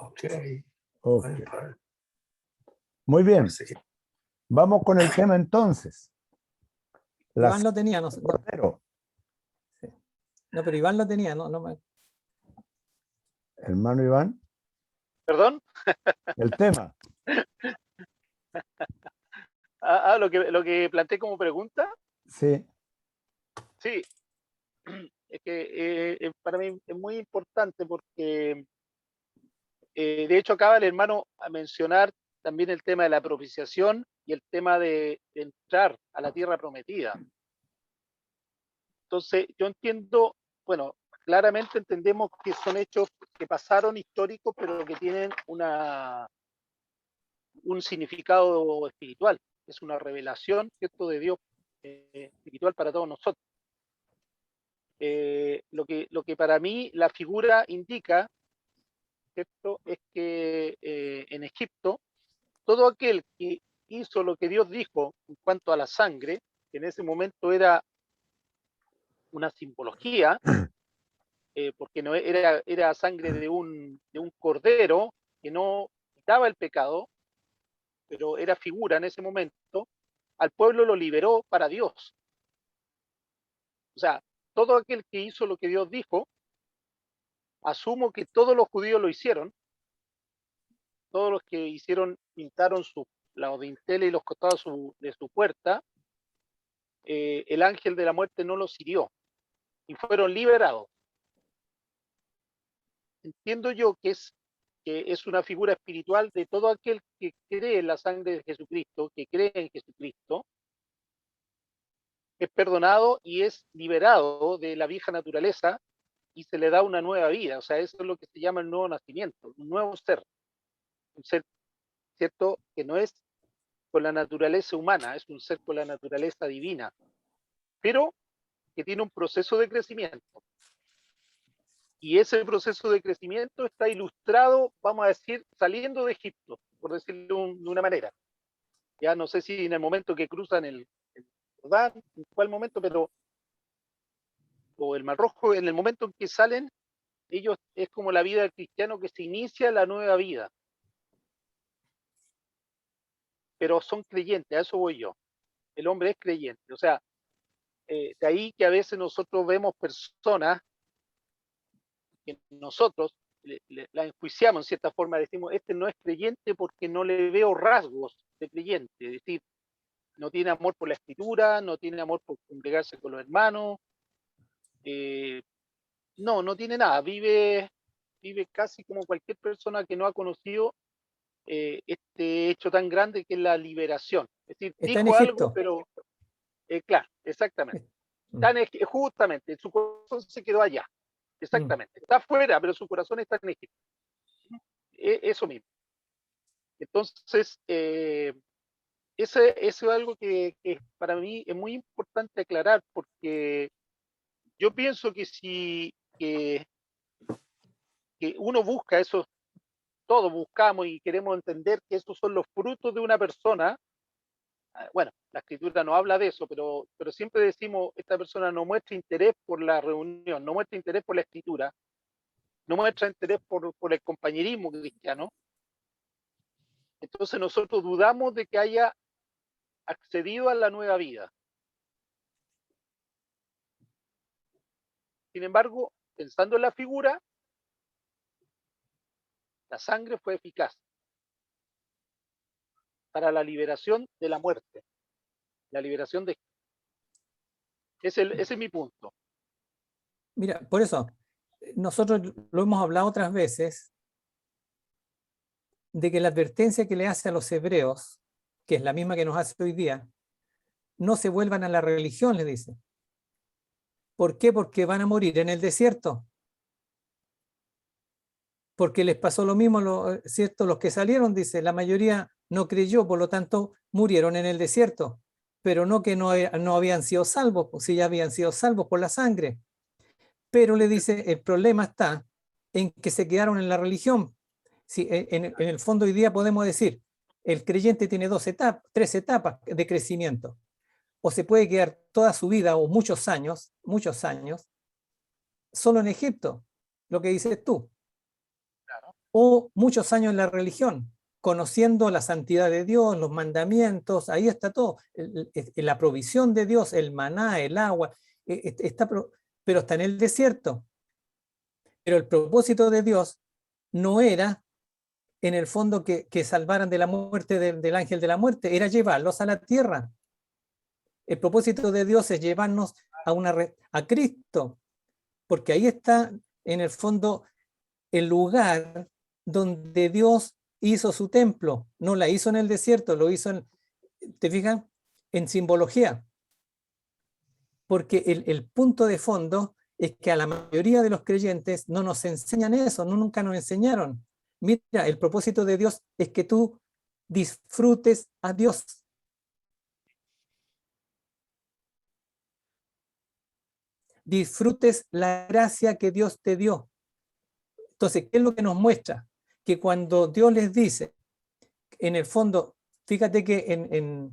Ok. Muy bien. Vamos con el tema entonces. Iván lo tenía, no, Cordero. no, pero Iván lo tenía, Hermano Iván. ¿Perdón? El tema. Lo que planteé como pregunta. Sí. Sí, es que para mí es muy importante porque de hecho acaba el hermano a mencionar también el tema de la propiciación y el tema de entrar a la tierra prometida. Entonces yo entiendo, bueno, claramente entendemos que son hechos que pasaron históricos, pero que tienen un significado espiritual, es una revelación, ¿cierto?, de Dios espiritual para todos nosotros. Lo que para mí la figura indica, ¿cierto?, es que en Egipto, todo aquel que hizo lo que Dios dijo en cuanto a la sangre, que en ese momento era una simbología, porque no era sangre de un cordero que no quitaba el pecado, pero era figura en ese momento, al pueblo lo liberó para Dios. O sea, todo aquel que hizo lo que Dios dijo, asumo que todos los judíos lo hicieron, todos los que pintaron los dinteles y los costados de su puerta, el ángel de la muerte no los hirió y fueron liberados. Entiendo yo que es una figura espiritual de todo aquel que cree en la sangre de Jesucristo, que cree en Jesucristo, es perdonado y es liberado de la vieja naturaleza y se le da una nueva vida. O sea, eso es lo que se llama el nuevo nacimiento, un nuevo ser. Un ser, ¿cierto?, que no es con la naturaleza humana, es un ser con la naturaleza divina, pero que tiene un proceso de crecimiento. Y ese proceso de crecimiento está ilustrado, vamos a decir, saliendo de Egipto, por decirlo de una manera. Ya no sé si en el momento que cruzan el Jordán, en cuál momento, pero o el Mar Rojo, en el momento en que salen, ellos es como la vida del cristiano que se inicia la nueva vida. Pero son creyentes, a eso voy yo. El hombre es creyente. O sea, de ahí que a veces nosotros vemos personas que nosotros la enjuiciamos en cierta forma, decimos, este no es creyente porque no le veo rasgos de creyente, es decir, no tiene amor por la escritura, no tiene amor por congregarse con los hermanos, no tiene nada, vive casi como cualquier persona que no ha conocido este hecho tan grande que es la liberación. Es decir, está en dijo algo, Egipto. pero claro, exactamente. Justamente, su corazón se quedó allá. Exactamente. Está afuera, pero su corazón está en Egipto. Eso mismo. Entonces, eso es algo que para mí es muy importante aclarar, porque yo pienso que si que uno busca eso, todos buscamos y queremos entender que esos son los frutos de una persona. Bueno, la escritura no habla de eso, pero siempre decimos, esta persona no muestra interés por la reunión, no muestra interés por la escritura, no muestra interés por el compañerismo cristiano. Entonces nosotros dudamos de que haya accedido a la nueva vida. Sin embargo, pensando en la figura, la sangre fue eficaz para la liberación de la muerte, la liberación de... Ese es mi punto. Mira, por eso, nosotros lo hemos hablado otras veces, de que la advertencia que le hace a los hebreos, que es la misma que nos hace hoy día, no se vuelvan a la religión, le dice. ¿Por qué? Porque van a morir en el desierto. Porque les pasó lo mismo, ¿cierto? Los que salieron, dice, la mayoría no creyó, por lo tanto murieron en el desierto, pero no que no habían sido salvos, pues sí ya habían sido salvos por la sangre. Pero le dice, el problema está en que se quedaron en la religión. Sí, en el fondo hoy día podemos decir, el creyente tiene tres etapas de crecimiento. O se puede quedar toda su vida o muchos años, solo en Egipto, lo que dices tú. Claro. o muchos años en la religión, conociendo la santidad de Dios, los mandamientos, ahí está todo, la provisión de Dios, el maná, el agua, pero está en el desierto. Pero el propósito de Dios no era, en el fondo, que salvaran de la muerte del ángel de la muerte, era llevarlos a la tierra. El propósito de Dios es llevarnos a Cristo, porque ahí está, en el fondo, el lugar donde Dios hizo su templo. No la hizo en el desierto, lo hizo, ¿te fijas? En simbología. Porque el punto de fondo es que a la mayoría de los creyentes no nos enseñan eso, nunca nos enseñaron. Mira, el propósito de Dios es que tú disfrutes a Dios. Disfrutes la gracia que Dios te dio. Entonces, ¿qué es lo que nos muestra? Que cuando Dios les dice, en el fondo, fíjate que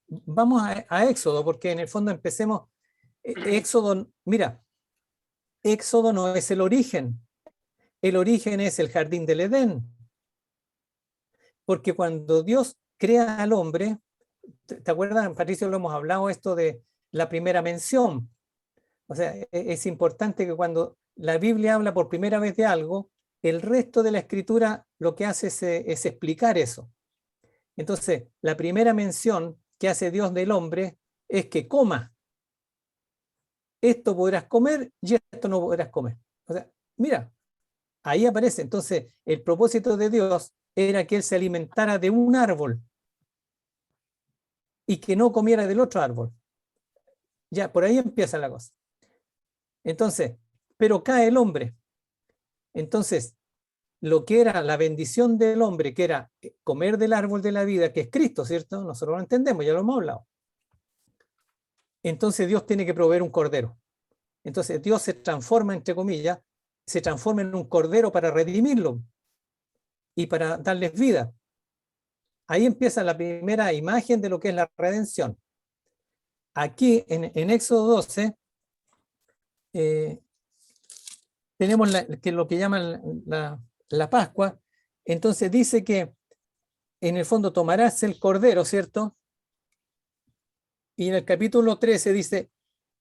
vamos a Éxodo, porque en el fondo empecemos, Éxodo, mira, Éxodo no es el origen es el jardín del Edén. Porque cuando Dios crea al hombre, ¿te acuerdas, Patricio, lo hemos hablado esto de la primera mención? O sea, es importante que cuando la Biblia habla por primera vez de algo, el resto de la escritura lo que hace es explicar eso. Entonces, la primera mención que hace Dios del hombre es que coma. Esto podrás comer y esto no podrás comer. O sea, mira, ahí aparece. Entonces, el propósito de Dios era que él se alimentara de un árbol y que no comiera del otro árbol. Ya, por ahí empieza la cosa. Entonces, pero cae el hombre. Entonces, lo que era la bendición del hombre, que era comer del árbol de la vida, que es Cristo, ¿cierto? Nosotros lo entendemos, ya lo hemos hablado. Entonces Dios tiene que proveer un cordero. Entonces Dios se transforma, entre comillas, se transforma en un cordero para redimirlo y para darles vida. Ahí empieza la primera imagen de lo que es la redención. Aquí en Éxodo 12 tenemos lo que llaman la Pascua. Entonces dice que en el fondo tomarás el cordero, ¿cierto? Y en el capítulo 13 dice,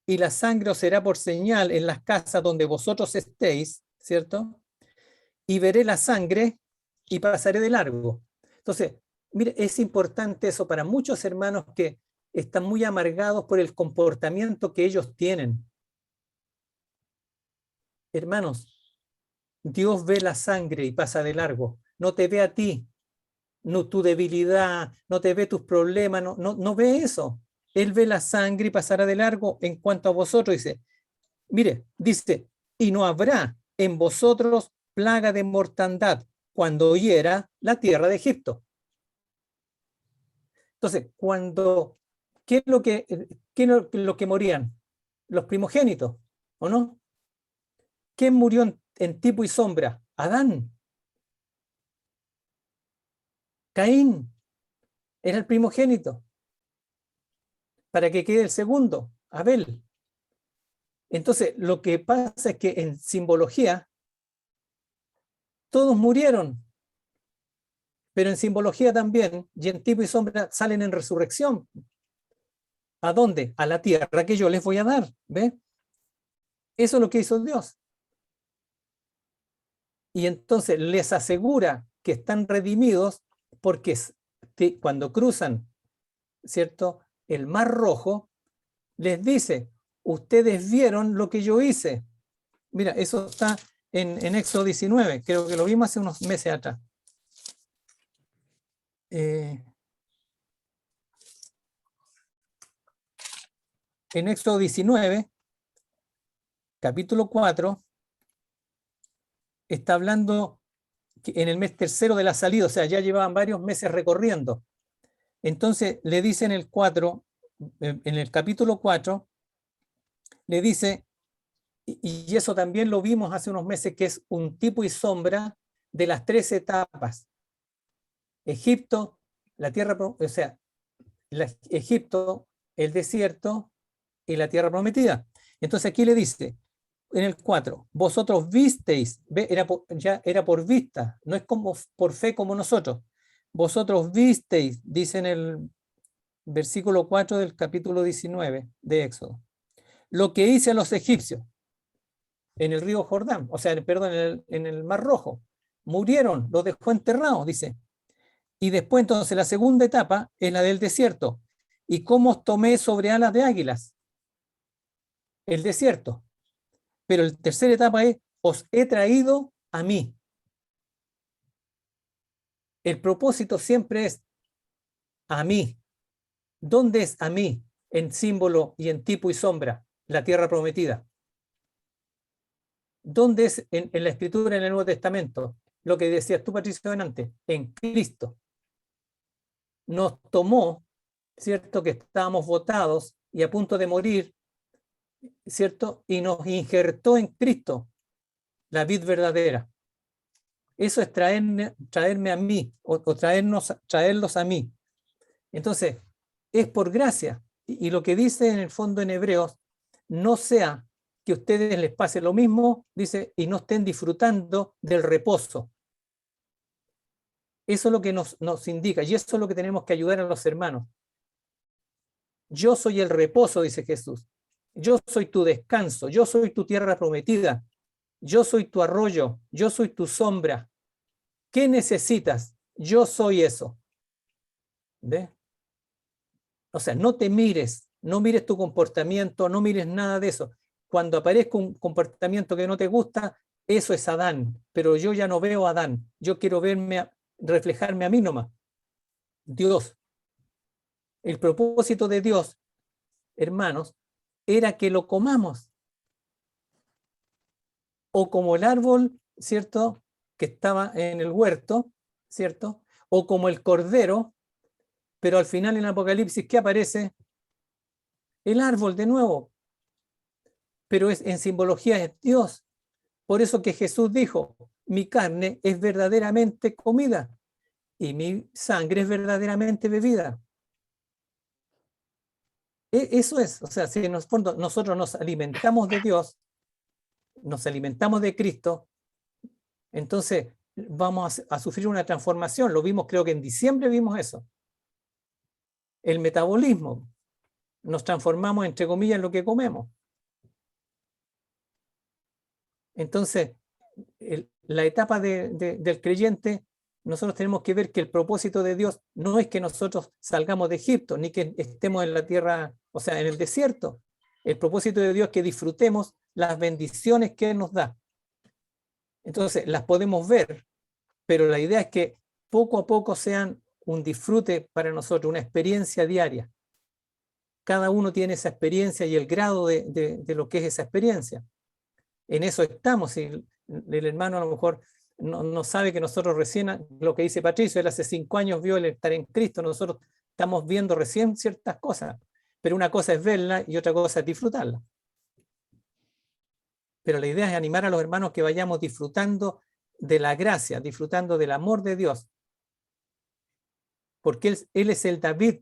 y la sangre os será por señal en las casas donde vosotros estéis, ¿cierto? Y veré la sangre y pasaré de largo. Entonces, mire, es importante eso para muchos hermanos que están muy amargados por el comportamiento que ellos tienen. Hermanos, Dios ve la sangre y pasa de largo. No te ve a ti, no tu debilidad, no te ve tus problemas, no ve eso. Él ve la sangre y pasará de largo. En cuanto a vosotros, dice, mire, dice, y no habrá en vosotros plaga de mortandad cuando hiera la tierra de Egipto. Entonces, ¿qué es lo que morían? Los primogénitos, ¿o no? ¿Quién murió en tipo y sombra? Adán. Caín era el primogénito, para que quede el segundo, Abel. Entonces, lo que pasa es que en simbología, todos murieron, pero en simbología también, y en tipo y sombra, salen en resurrección. ¿A dónde? A la tierra que yo les voy a dar, ¿ve? Eso es lo que hizo Dios. Y entonces les asegura que están redimidos porque cuando cruzan, ¿cierto?, el Mar Rojo, les dice, ustedes vieron lo que yo hice. Mira, eso está en Éxodo 19, creo que lo vimos hace unos meses atrás. En Éxodo 19, capítulo 4, está hablando que en el mes tercero de la salida, o sea, ya llevaban varios meses recorriendo. Entonces le dice en el capítulo 4, le dice, y eso también lo vimos hace unos meses, que es un tipo y sombra de las 3 etapas. Egipto, la tierra, o sea, Egipto, el desierto y la tierra prometida. Entonces aquí le dice, en el 4, vosotros visteis, ya era por vista, no es como por fe como nosotros. Vosotros visteis, dice en el versículo 4 del capítulo 19 de Éxodo, lo que hice a los egipcios en el río Jordán, o sea, perdón, en el Mar Rojo. Murieron, los dejó enterrados, dice. Y después entonces la segunda etapa es la del desierto. ¿Y cómo os tomé sobre alas de águilas? El desierto. Pero la tercera etapa es, os he traído a mí. El propósito siempre es a mí. ¿Dónde es a mí? En símbolo y en tipo y sombra, la tierra prometida. ¿Dónde es en la escritura en el Nuevo Testamento? Lo que decías tú, Patricio, antes, en Cristo. Nos tomó, ¿cierto? Que estábamos botados y a punto de morir, ¿cierto? Y nos injertó en Cristo, la vid verdadera. Eso es traerme a mí, o traerlos a mí. Entonces, es por gracia. Y lo que dice en el fondo en Hebreos, no sea que a ustedes les pase lo mismo, dice, y no estén disfrutando del reposo. Eso es lo que nos indica, y eso es lo que tenemos que ayudar a los hermanos. Yo soy el reposo, dice Jesús. Yo soy tu descanso, yo soy tu tierra prometida, yo soy tu arroyo, yo soy tu sombra. ¿Qué necesitas? Yo soy eso. ¿Ve? O sea, no te mires, no mires tu comportamiento, no mires nada de eso. Cuando aparezca un comportamiento que no te gusta, eso es Adán, pero yo ya no veo a Adán, yo quiero reflejarme a mí nomás. Dios. El propósito de Dios, hermanos, era que lo comamos. O como el árbol, ¿cierto? Que estaba en el huerto, ¿cierto? O como el cordero, pero al final en Apocalipsis, ¿qué aparece? El árbol de nuevo. Pero en simbología es Dios. Por eso que Jesús dijo, mi carne es verdaderamente comida y mi sangre es verdaderamente bebida. Eso es, o sea, si en el fondo nosotros nos alimentamos de Dios, nos alimentamos de Cristo, entonces vamos a sufrir una transformación. Lo vimos, creo que en diciembre vimos eso. El metabolismo. Nos transformamos, entre comillas, en lo que comemos. Entonces, la etapa del creyente, nosotros tenemos que ver que el propósito de Dios no es que nosotros salgamos de Egipto, ni que estemos en la tierra, o sea, en el desierto. El propósito de Dios es que disfrutemos las bendiciones que Él nos da. Entonces, las podemos ver, pero la idea es que poco a poco sean un disfrute para nosotros, una experiencia diaria. Cada uno tiene esa experiencia y el grado de lo que es esa experiencia. En eso estamos. Si el hermano a lo mejor no sabe que nosotros recién, lo que dice Patricio, él hace 5 años vio el estar en Cristo, nosotros estamos viendo recién ciertas cosas, pero una cosa es verla y otra cosa es disfrutarla. Pero la idea es animar a los hermanos que vayamos disfrutando de la gracia, disfrutando del amor de Dios, porque él es el David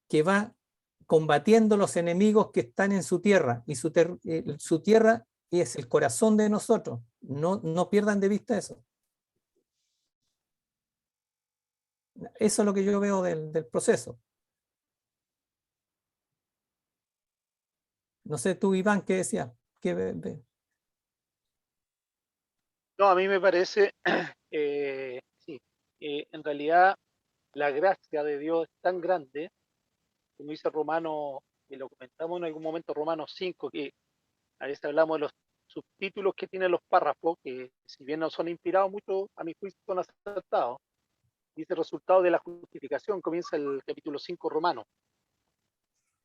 que va combatiendo los enemigos que están en su tierra, y su tierra es el corazón de nosotros. No pierdan de vista eso. Eso es lo que yo veo del proceso. No sé tú, Iván, ¿qué decías? No, a mí me parece, sí, en realidad la gracia de Dios es tan grande, como dice Romano, que lo comentamos en algún momento, Romanos 5, que a veces hablamos de los subtítulos que tienen los párrafos, que si bien no son inspirados, mucho a mi juicio son acertados. Dice resultado de la justificación, comienza el capítulo 5 Romano,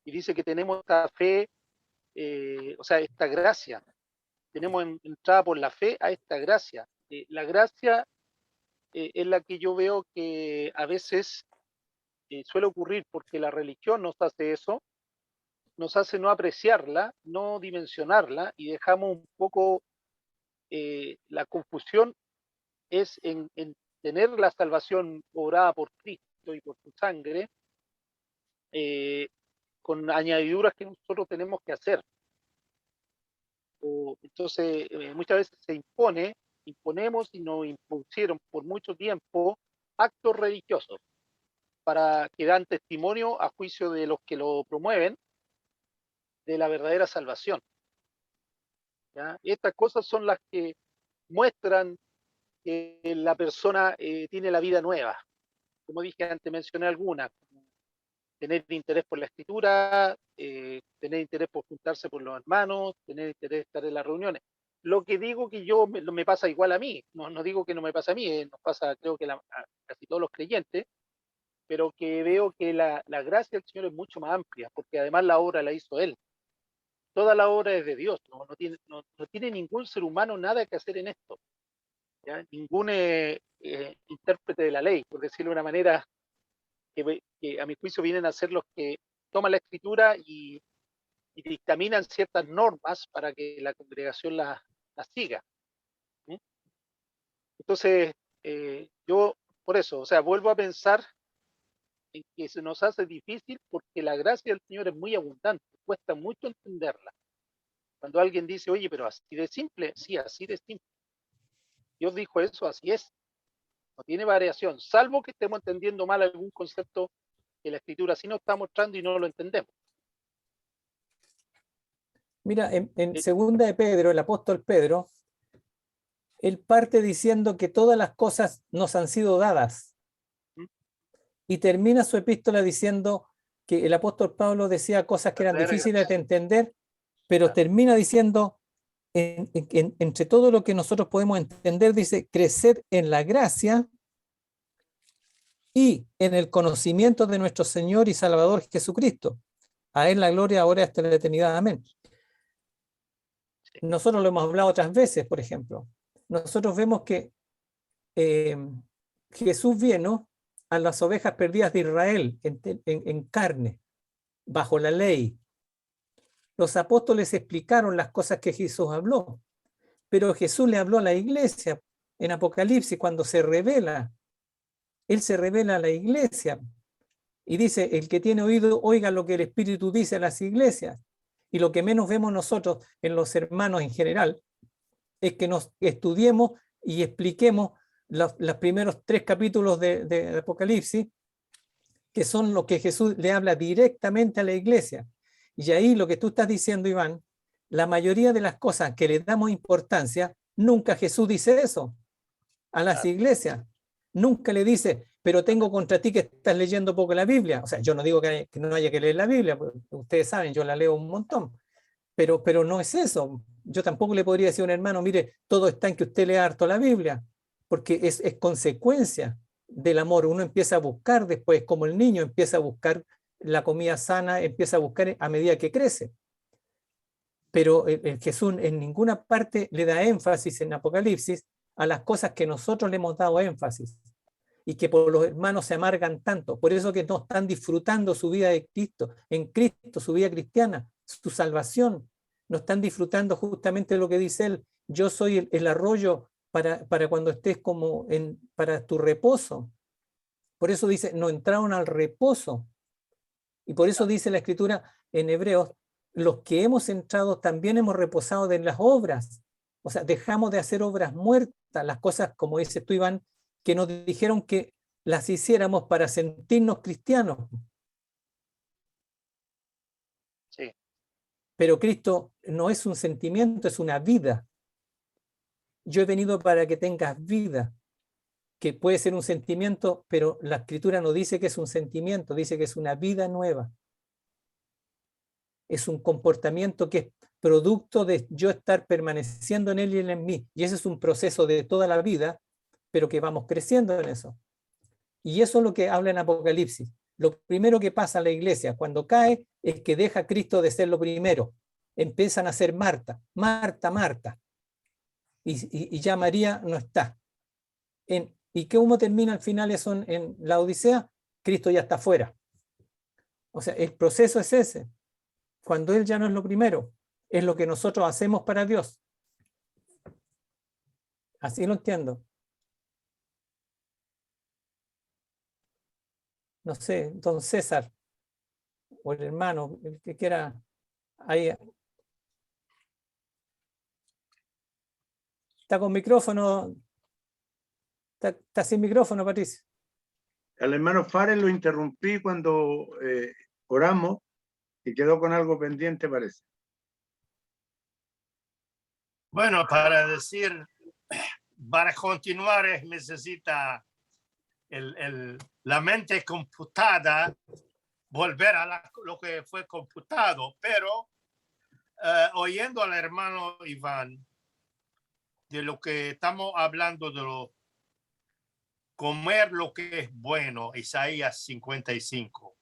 y dice que tenemos esta fe, o sea, esta gracia, tenemos entrada por la fe a esta gracia. La gracia es la que yo veo que a veces suele ocurrir porque la religión nos hace eso, nos hace no apreciarla, no dimensionarla y dejamos un poco la confusión es en tener la salvación obrada por Cristo y por su sangre con añadiduras que nosotros tenemos que hacer. Entonces, muchas veces se imponemos y nos impusieron por mucho tiempo actos religiosos para que dan testimonio a juicio de los que lo promueven de la verdadera salvación. ¿Ya? Estas cosas son las que muestran que la persona tiene la vida nueva. Como dije antes, mencioné algunas: tener interés por la escritura, tener interés por juntarse con los hermanos, tener interés estar en las reuniones. Lo que digo que me pasa igual a mí, no digo que no me pasa a mí, nos pasa creo que a casi todos los creyentes, pero que veo que la gracia del Señor es mucho más amplia, porque además la obra la hizo Él. Toda la obra es de Dios, no tiene ningún ser humano nada que hacer en esto, ¿ya? Ningún intérprete de la ley, por decirlo de una manera, que a mi juicio vienen a ser los que toman la escritura y dictaminan ciertas normas para que la congregación las siga. ¿Sí? Entonces, yo por eso, o sea, vuelvo a pensar en que se nos hace difícil porque la gracia del Señor es muy abundante, cuesta mucho entenderla. Cuando alguien dice, oye, pero así de simple, sí, así de simple. Dios dijo eso, así es. No tiene variación, salvo que estemos entendiendo mal algún concepto que la Escritura sí nos está mostrando y no lo entendemos. Mira, en segunda de Pedro, el apóstol Pedro, él parte diciendo que todas las cosas nos han sido dadas. ¿Mm? Y termina su epístola diciendo que el apóstol Pablo decía cosas que eran difíciles de entender, pero Claro. termina diciendo, entre todo lo que nosotros podemos entender, dice, crecer en la gracia y en el conocimiento de nuestro Señor y Salvador Jesucristo. A Él la gloria ahora hasta la eternidad. Amén. Nosotros lo hemos hablado otras veces, por ejemplo. Nosotros vemos que Jesús vino a las ovejas perdidas de Israel en carne, bajo la ley. Los apóstoles explicaron las cosas que Jesús habló, pero Jesús le habló a la iglesia en Apocalipsis cuando se revela. Él se revela a la iglesia y dice, el que tiene oído, oiga lo que el Espíritu dice a las iglesias. Y lo que menos vemos nosotros en los hermanos en general es que nos estudiemos y expliquemos los primeros 3 capítulos de Apocalipsis, que son los que Jesús le habla directamente a la iglesia. Y ahí lo que tú estás diciendo, Iván, la mayoría de las cosas que le damos importancia, nunca Jesús dice eso a las iglesias. Nunca le dice, pero tengo contra ti que estás leyendo poco la Biblia. O sea, yo no digo que no haya que leer la Biblia, ustedes saben, yo la leo un montón. Pero no es eso. Yo tampoco le podría decir a un hermano, mire, todo está en que usted lea harto la Biblia, porque es consecuencia del amor. Uno empieza a buscar después, como el niño empieza a buscar la comida sana, empieza a buscar a medida que crece. Pero Jesús en ninguna parte le da énfasis en Apocalipsis a las cosas que nosotros le hemos dado énfasis y que por los hermanos se amargan tanto. Por eso que no están disfrutando su vida de Cristo, en Cristo, su vida cristiana, su salvación. No están disfrutando justamente lo que dice él. Yo soy el arroyo para cuando estés para tu reposo. Por eso dice, no entraron al reposo. Y por eso dice la Escritura en Hebreos, los que hemos entrado también hemos reposado de las obras. O sea, dejamos de hacer obras muertas, las cosas, como dices tú, Iván, que nos dijeron que las hiciéramos para sentirnos cristianos. Sí. Pero Cristo no es un sentimiento, es una vida. Yo he venido para que tengas vida, que puede ser un sentimiento, pero la Escritura no dice que es un sentimiento, dice que es una vida nueva. Es un comportamiento que es producto de yo estar permaneciendo en Él y Él en mí. Y ese es un proceso de toda la vida, pero que vamos creciendo en eso. Y eso es lo que habla en Apocalipsis. Lo primero que pasa a la iglesia cuando cae es que deja a Cristo de ser lo primero. Empiezan a ser Marta, Marta, Marta. Y ya María no está. ¿Y cómo termina al final eso en la Odisea? Cristo ya está fuera. O sea, el proceso es ese. Cuando Él ya no es lo primero, es lo que nosotros hacemos para Dios. Así lo entiendo. No sé, don César, o el hermano, el que quiera, ahí. Está con micrófono. Está sin micrófono, Patricio. Al hermano Fares lo interrumpí cuando oramos y quedó con algo pendiente, parece. Bueno, para decir, para continuar necesita la mente computada volver a lo que fue computado, pero oyendo al hermano Iván de lo que estamos hablando de comer lo que es bueno, Isaías 55,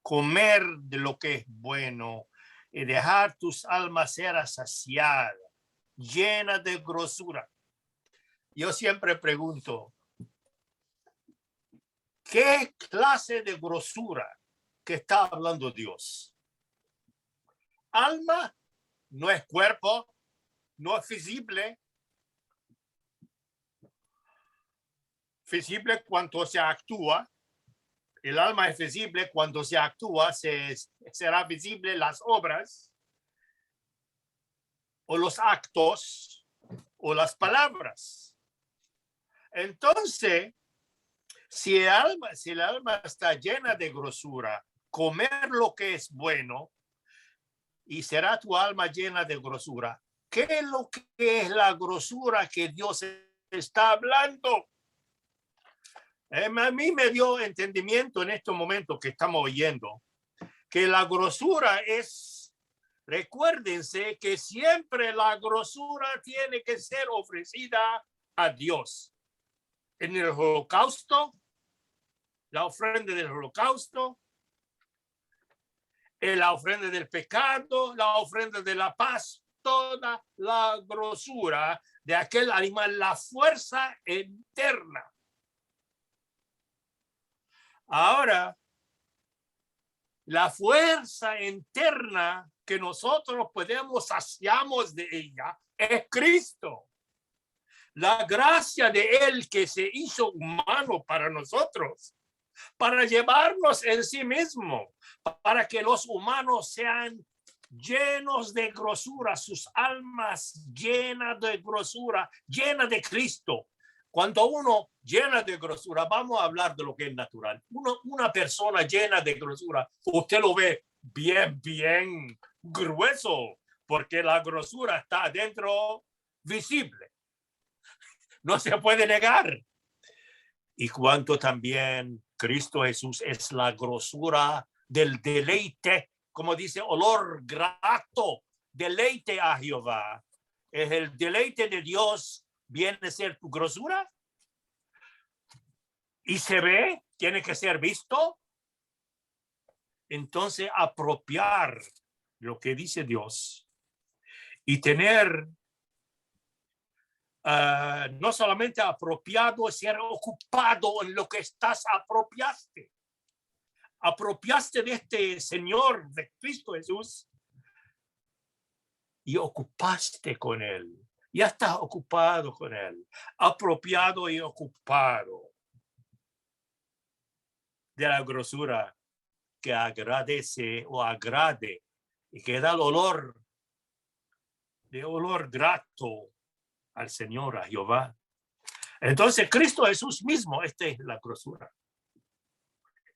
comer de lo que es bueno y dejar tus almas ser saciadas, llenas de grosura. Yo siempre pregunto, ¿qué clase de grosura que está hablando Dios? Alma no es cuerpo, no es visible. Visible cuando se actúa. El alma es visible cuando se actúa, será visible las obras o los actos o las palabras. Entonces, si el alma está llena de grosura, comer lo que es bueno y será tu alma llena de grosura. ¿Qué es lo que es la grosura que Dios está hablando? A mí me dio entendimiento en este momento que estamos oyendo que la grosura es, recuérdense que siempre la grosura tiene que ser ofrecida a Dios. En el holocausto, la ofrenda del holocausto, en la ofrenda del pecado, la ofrenda de la paz, toda la grosura de aquel animal, la fuerza interna. Ahora, la fuerza interna que nosotros podemos saciarnos de ella es Cristo. La gracia de Él que se hizo humano para nosotros, para llevarnos en sí mismo, para que los humanos sean llenos de grosura, sus almas llenas de grosura, llenas de Cristo. Cuando uno llena de grosura, vamos a hablar de lo que es natural. Una persona llena de grosura, usted lo ve bien grueso, porque la grosura está adentro visible. No se puede negar. Y cuanto también Cristo Jesús es la grosura del deleite, como dice, olor grato, deleite a Jehová. Es el deleite de Dios. Viene a ser tu grosura y se ve, tiene que ser visto. Entonces apropiar lo que dice Dios y tener no solamente apropiado, ser ocupado en lo que estás apropiaste de este Señor, de Cristo Jesús, y ocupaste con Él. Ya estás ocupado con Él, apropiado y ocupado de la grosura que agradece o agrade y que da el olor grato al Señor, a Jehová. Entonces Cristo Jesús mismo, esta es la grosura.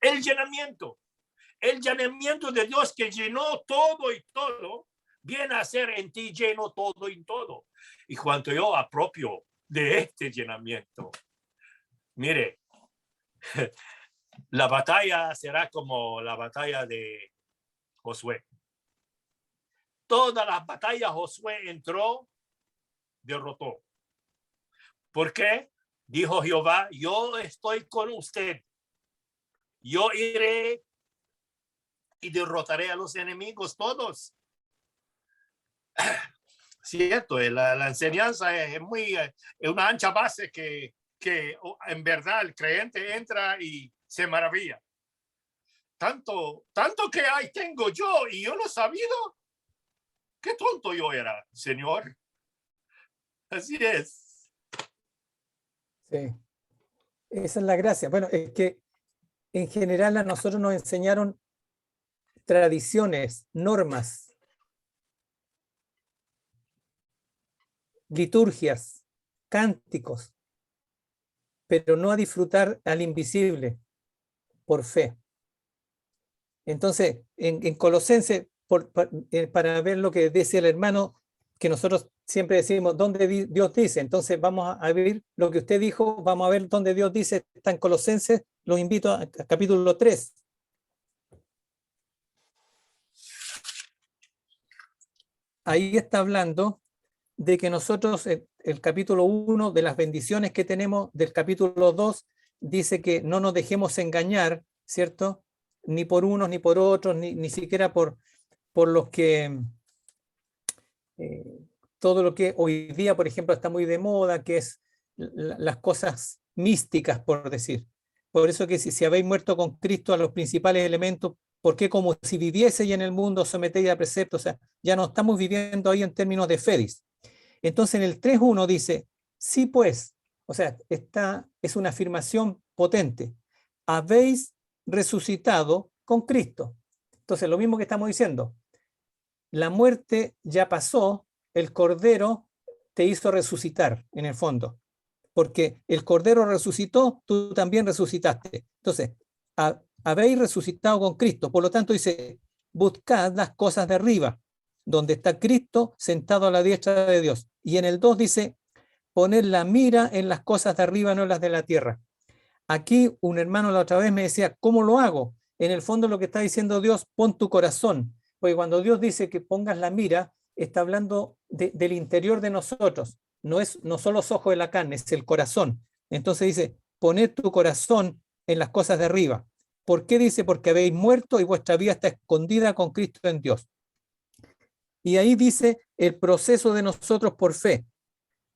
El llenamiento de Dios que llenó todo y todo, viene a ser en ti lleno todo y todo. Y cuando yo apropio de este llenamiento, mire, la batalla será como la batalla de Josué. Todas las batallas Josué entró, derrotó. ¿Por qué? Dijo Jehová, yo estoy con usted. Yo iré y derrotaré a los enemigos todos. Cierto, la enseñanza es una ancha base que en verdad el creyente entra y se maravilla. Tanto que ahí tengo yo y yo no he sabido. Qué tonto yo era, Señor. Así es. Sí. Esa es la gracia. Bueno, es que en general a nosotros nos enseñaron tradiciones, normas. liturgias, cánticos, pero no a disfrutar al invisible por fe. Entonces, en Colosenses, para ver lo que dice el hermano, que nosotros siempre decimos, ¿dónde Dios dice? Entonces vamos a ver lo que usted dijo, vamos a ver dónde Dios dice, está en Colosenses, los invito a capítulo 3. Ahí está hablando de que nosotros, el capítulo 1, de las bendiciones que tenemos, del capítulo 2, dice que no nos dejemos engañar, ¿cierto? Ni por unos, ni por otros, ni siquiera por los que, todo lo que hoy día, por ejemplo, está muy de moda, que es las cosas místicas, por decir. Por eso que si habéis muerto con Cristo a los principales elementos, ¿por qué como si vivieseis en el mundo sometéis a preceptos? O sea, ya no estamos viviendo ahí en términos de Fedis. Entonces en el 3.1 dice, sí pues, o sea, esta es una afirmación potente, habéis resucitado con Cristo. Entonces lo mismo que estamos diciendo, la muerte ya pasó, el Cordero te hizo resucitar en el fondo, porque el Cordero resucitó, tú también resucitaste. Entonces, habéis resucitado con Cristo, por lo tanto dice, buscad las cosas de arriba, donde está Cristo sentado a la diestra de Dios. Y en el 2 dice, poner la mira en las cosas de arriba, no en las de la tierra. Aquí un hermano la otra vez me decía, ¿cómo lo hago? En el fondo lo que está diciendo Dios, pon tu corazón. Porque cuando Dios dice que pongas la mira, está hablando del interior de nosotros. No son los ojos de la carne, es el corazón. Entonces dice, poned tu corazón en las cosas de arriba. ¿Por qué dice? Porque habéis muerto y vuestra vida está escondida con Cristo en Dios. Y ahí dice el proceso de nosotros por fe.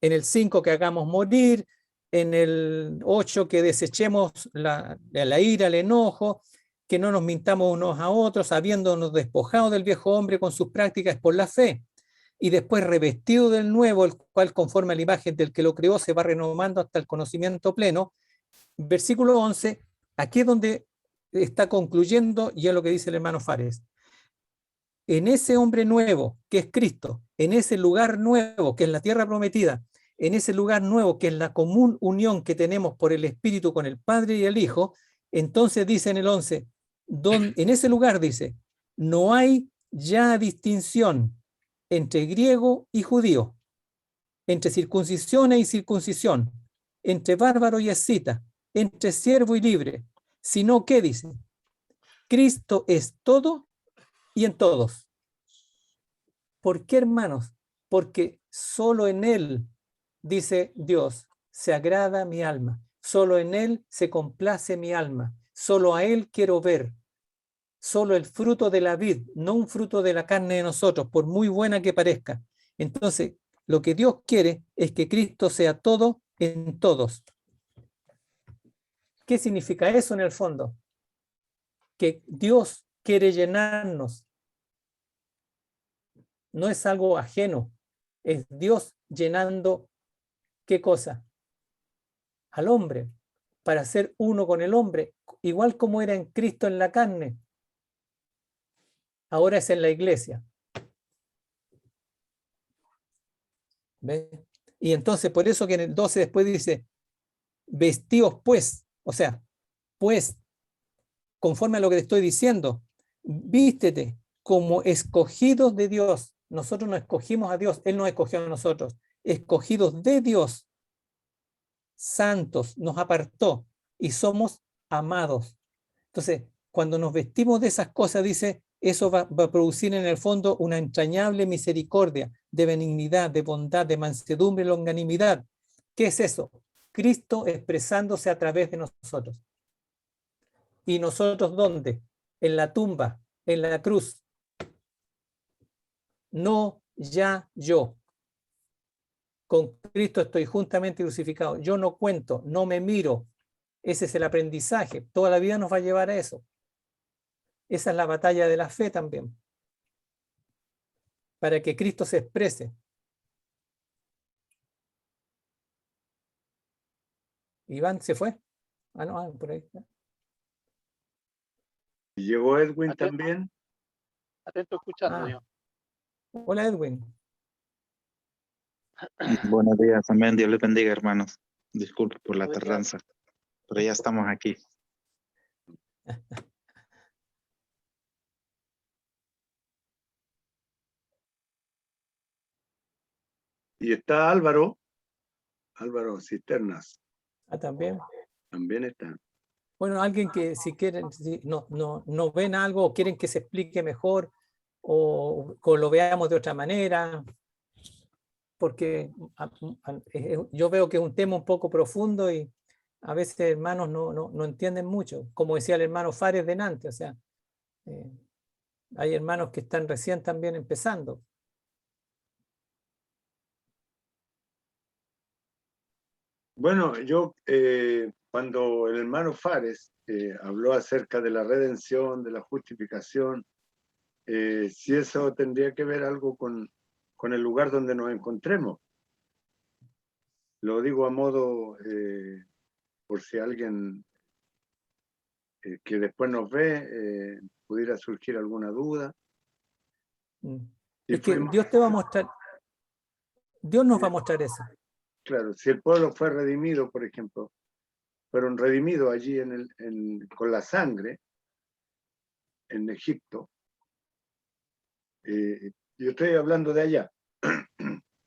En el 5 que hagamos morir, en el 8 que desechemos la ira, el enojo, que no nos mintamos unos a otros, habiéndonos despojado del viejo hombre con sus prácticas por la fe, y después revestido del nuevo, el cual conforme a la imagen del que lo creó se va renovando hasta el conocimiento pleno. Versículo 11, aquí es donde está concluyendo, y es lo que dice el hermano Fares. En ese hombre nuevo, que es Cristo, en ese lugar nuevo, que es la tierra prometida, en ese lugar nuevo, que es la común unión que tenemos por el Espíritu con el Padre y el Hijo, entonces dice en el 11, en ese lugar dice, no hay ya distinción entre griego y judío, entre circuncisión e incircuncisión, entre bárbaro y escita, entre siervo y libre, sino que dice, Cristo es todo y en todos. ¿Por qué, hermanos? Porque solo en Él, dice Dios, se agrada mi alma. Solo en Él se complace mi alma. Solo a Él quiero ver. Solo el fruto de la vid, no un fruto de la carne de nosotros, por muy buena que parezca. Entonces, lo que Dios quiere es que Cristo sea todo en todos. ¿Qué significa eso en el fondo? Que Dios quiere llenarnos. No es algo ajeno, es Dios llenando, ¿qué cosa? Al hombre, para ser uno con el hombre, igual como era en Cristo en la carne, ahora es en la iglesia. ¿Ves? Y entonces, por eso que en el 12 después dice, vestíos pues, o sea, pues, conforme a lo que te estoy diciendo, vístete como escogidos de Dios. Nosotros no escogimos a Dios, Él nos escogió a nosotros, escogidos de Dios, santos, nos apartó y somos amados. Entonces, cuando nos vestimos de esas cosas, dice, eso va a producir en el fondo una entrañable misericordia, de benignidad, de bondad, de mansedumbre, longanimidad. ¿Qué es eso? Cristo expresándose a través de nosotros. ¿Y nosotros dónde? En la tumba, en la cruz. No ya yo. Con Cristo estoy juntamente crucificado. Yo no cuento, no me miro. Ese es el aprendizaje. Toda la vida nos va a llevar a eso. Esa es la batalla de la fe también. Para que Cristo se exprese. Iván se fue. Ah, no, por ahí. Llegó Edwin Atento. también. Atento escuchando, Ah. yo. Hola, Edwin. Buenos días, amén. Dios les bendiga, hermanos. Disculpe por la Buen día. tardanza, pero ya estamos aquí. Y está Álvaro Cisternas, También. también está. Bueno, alguien que si quieren, si no ven algo o quieren que se explique mejor o lo veamos de otra manera, porque yo veo que es un tema un poco profundo y a veces hermanos no entienden mucho, como decía el hermano Fares delante, o sea, hay hermanos que están recién también empezando. Bueno, yo cuando el hermano Fares habló acerca de la redención, de la justificación, si eso tendría que ver algo con el lugar donde nos encontremos. Lo digo a modo, por si alguien que después nos ve pudiera surgir alguna duda. Si Es que fuimos- Dios te va a mostrar, Dios nos va a mostrar eso. Claro, si el pueblo fue redimido, por ejemplo, fueron redimidos allí con la sangre en Egipto. Yo estoy hablando de allá.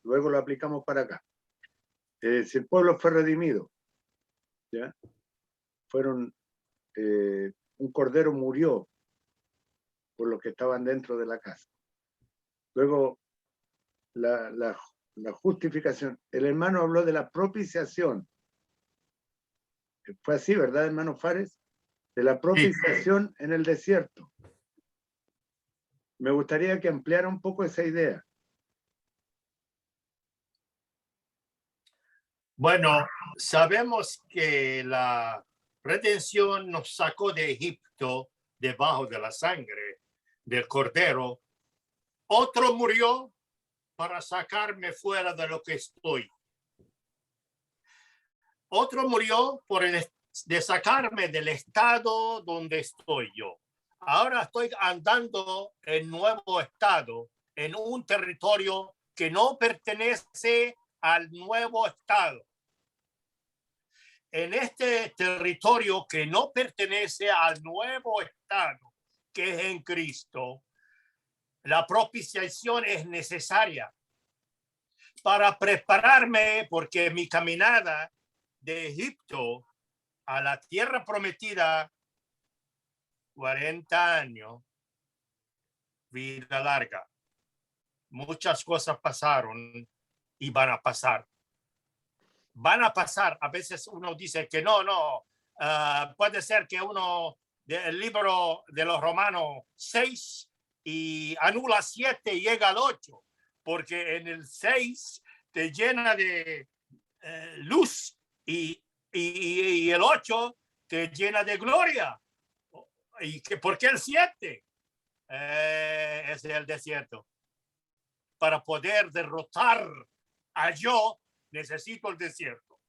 Luego lo aplicamos para acá. Si el pueblo fue redimido, ¿ya? Un cordero murió por los que estaban dentro de la casa. Luego, la justificación. El hermano habló de la propiciación. Fue así, ¿verdad, hermano Fares? De la propiciación en el desierto. Me gustaría que ampliara un poco esa idea. Bueno, sabemos que la redención nos sacó de Egipto debajo de la sangre del cordero. Otro murió para sacarme fuera de lo que estoy. Otro murió de sacarme del estado donde estoy yo. Ahora estoy andando en nuevo estado, en un territorio que no pertenece al nuevo estado. En este territorio que no pertenece al nuevo estado, que es en Cristo, la propiciación es necesaria para prepararme, porque mi caminada de Egipto a la tierra prometida, 40 años, vida larga. Muchas cosas pasaron y van a pasar. Van a pasar. A veces uno dice que no. Puede ser que uno del libro de los Romanos 6 y anula 7 y llega al 8, porque en el 6 te llena de luz y el 8 te llena de gloria. ¿Por qué el 7? Es el desierto. Para poder derrotar a yo, necesito el desierto.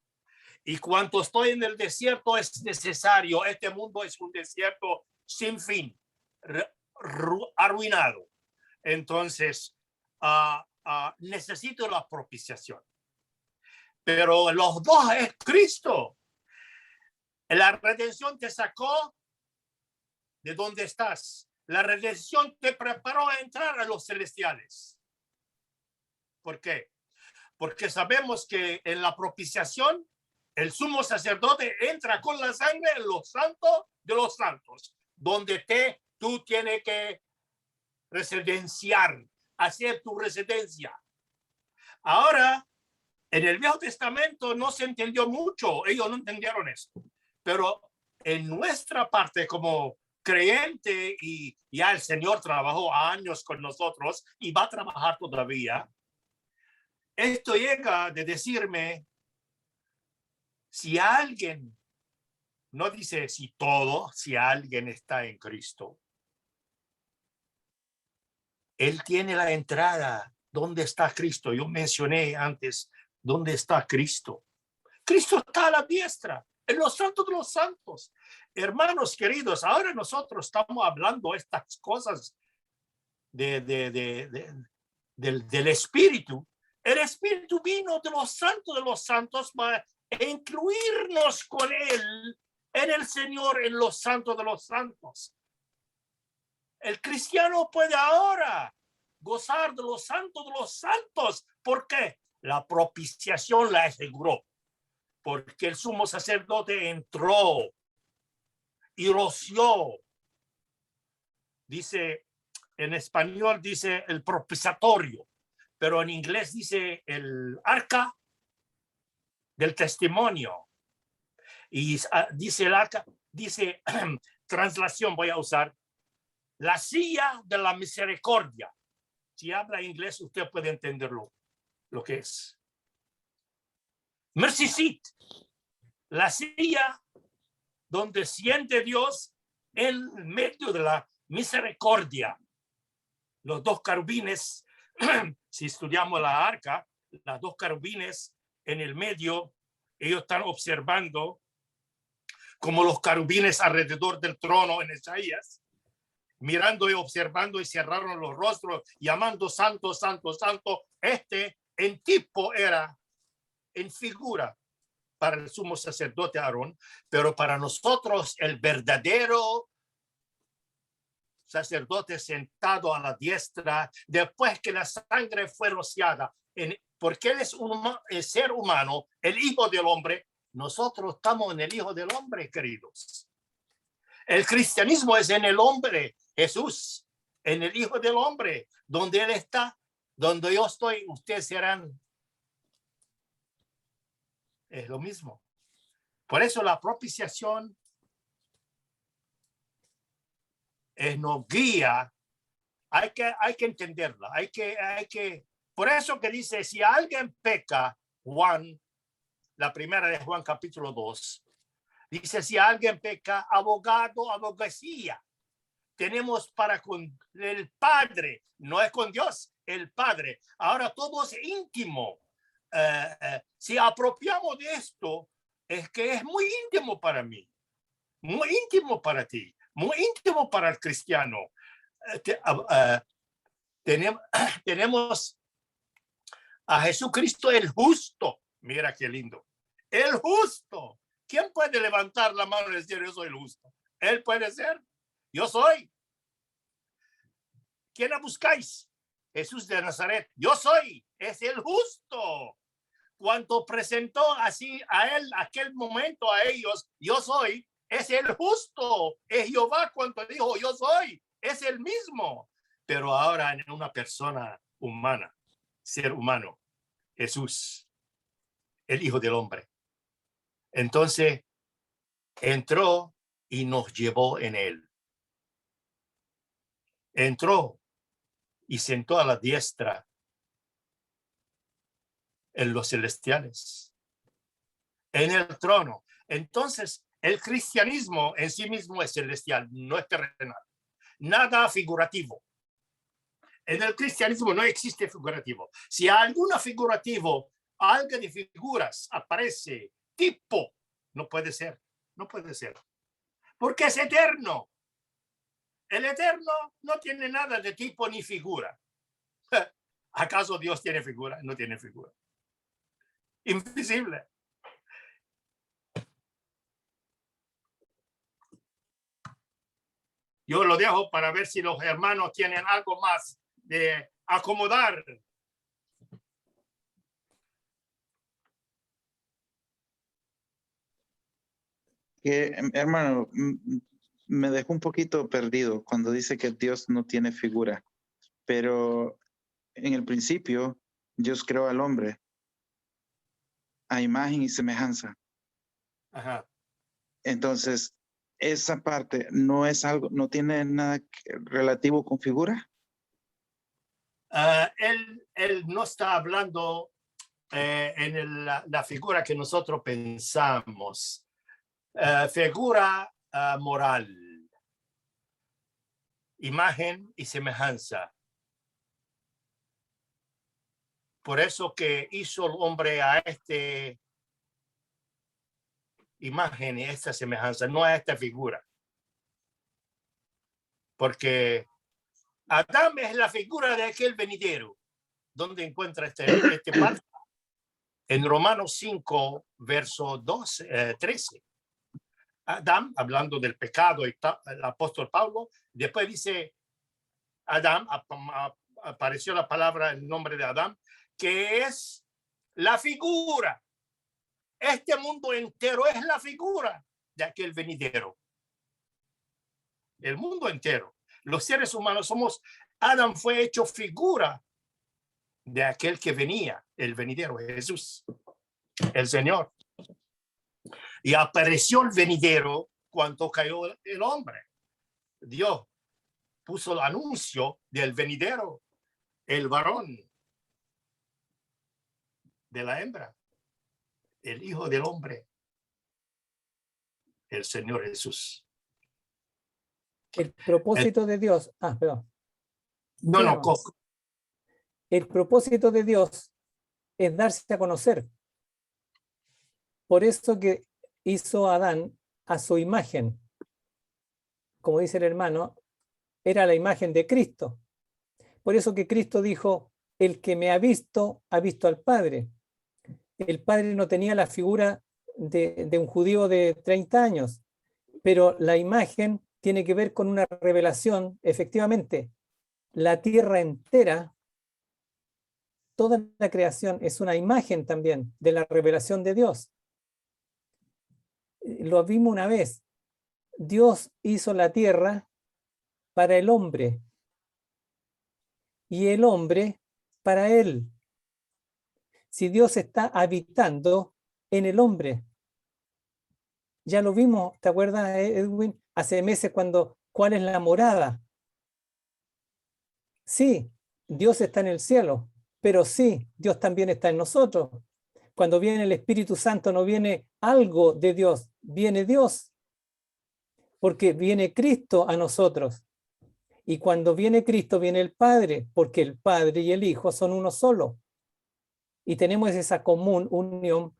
Y cuando estoy en el desierto es necesario. Este mundo es un desierto sin fin, arruinado. Entonces, necesito la propiciación. Pero los dos es Cristo. La redención te sacó de donde estás. La redención te preparó a entrar a los celestiales. ¿Por qué? Porque sabemos que en la propiciación el sumo sacerdote entra con la sangre en los santos de los santos, donde tú tienes que residenciar, hacer tu residencia. Ahora, en el Viejo Testamento no se entendió mucho, ellos no entendieron eso, pero en nuestra parte como creyente, y ya el Señor trabajó años con nosotros y va a trabajar todavía, esto llega de decirme, si alguien, no dice si todo, si alguien está en Cristo, Él tiene la entrada. ¿Dónde está Cristo? Yo mencioné antes, ¿dónde está Cristo? Cristo está a la diestra, en los santos de los santos. Hermanos queridos, ahora nosotros estamos hablando estas cosas del Espíritu, El Espíritu vino de los santos para incluirnos con Él en el Señor, en los santos de los santos. El cristiano puede ahora gozar de los santos. ¿Por qué? La propiciación la aseguró. Porque el sumo sacerdote entró y roció. Dice, en español dice el propiciatorio, pero en inglés dice el arca del testimonio. Y dice el arca, dice, translación voy a usar, la silla de la misericordia. Si habla inglés, usted puede entenderlo, lo que es. Mercy seat, la silla donde siente Dios en medio de la misericordia. Los dos querubines, si estudiamos la arca, las dos querubines en el medio, ellos están observando como los querubines alrededor del trono en Isaías, mirando y observando y cerraron los rostros, llamando santo, santo, santo. En tipo era en figura para el sumo sacerdote Aarón, pero para nosotros el verdadero sacerdote sentado a la diestra, después que la sangre fue rociada, porque él es un ser humano, el Hijo del Hombre. Nosotros estamos en el Hijo del Hombre, queridos. El cristianismo es en el hombre, Jesús, en el Hijo del Hombre, donde Él está, donde yo estoy, ustedes serán. Es lo mismo. Por eso la propiciación nos guía. Hay que entenderla. Por eso que dice, si alguien peca, Juan, la primera de Juan capítulo 2, dice, si alguien peca, abogado, abogacía tenemos para con el Padre, no es con Dios, el Padre. Ahora todo es íntimo. Si apropiamos de esto, es que es muy íntimo para mí, muy íntimo para ti, muy íntimo para el cristiano. Tenemos a Jesucristo el justo. Mira qué lindo. El justo. ¿Quién puede levantar la mano y decir yo soy el justo? Él puede ser. Yo soy. ¿Quién la buscáis? Jesús de Nazaret. Yo soy. Es el justo. Cuando presentó así a él, aquel momento a ellos, yo soy, es el justo. Es Jehová cuando dijo yo soy. Es el mismo. Pero ahora en una persona humana, ser humano, Jesús, el Hijo del Hombre. Entonces, entró y nos llevó en él. Entró y sentó a la diestra en los celestiales, en el trono. Entonces, el cristianismo en sí mismo es celestial, no es terrenal. Nada figurativo. En el cristianismo no existe figurativo. Si alguna figurativo, algo de figuras aparece, tipo, no puede ser, no puede ser. Porque es eterno. El eterno no tiene nada de tipo ni figura. ¿Acaso Dios tiene figura? No tiene figura. Invisible. Yo lo dejo para ver si los hermanos tienen algo más de acomodar. Hermano, me dejó un poquito perdido cuando dice que Dios no tiene figura, pero en el principio Dios creó al hombre a imagen y semejanza. Ajá. Entonces, esa parte no es algo, no tiene nada relativo con figura. Él no está hablando en la figura que nosotros pensamos. Figura moral, imagen y semejanza. Por eso que hizo el hombre a este imagen y esta semejanza, no a esta figura. Porque Adán es la figura de aquel venidero. ¿dónde encuentra este parte? En Romanos 5, verso 13. Adán, hablando del pecado, el apóstol Pablo, después dice, Adán, apareció la palabra, el nombre de Adán, que es la figura. Este mundo entero es la figura de aquel venidero. El mundo entero. Los seres humanos somos, Adán fue hecho figura de aquel que venía, el venidero, Jesús, el Señor. Y apareció el venidero cuando cayó el hombre. Dios puso el anuncio del venidero, el varón de la hembra, el hijo del hombre, el Señor Jesús. El propósito de Dios, perdón. No, no, El propósito de Dios es darse a conocer. Por eso que hizo a Adán a su imagen. Como dice el hermano, era la imagen de Cristo. Por eso que Cristo dijo, el que me ha visto al Padre. El Padre no tenía la figura de un judío de 30 años, pero la imagen tiene que ver con una revelación. Efectivamente, la tierra entera, toda la creación es una imagen también de la revelación de Dios. Lo vimos una vez. Dios hizo la tierra para el hombre y el hombre para él. Si Dios está habitando en el hombre, ya lo vimos, ¿te acuerdas, Edwin? Hace meses ¿cuál es la morada? Sí, Dios está en el cielo, pero sí, Dios también está en nosotros. Cuando viene el Espíritu Santo no viene algo de Dios, viene Dios, porque viene Cristo a nosotros. Y cuando viene Cristo viene el Padre, porque el Padre y el Hijo son uno solo. Y tenemos esa común unión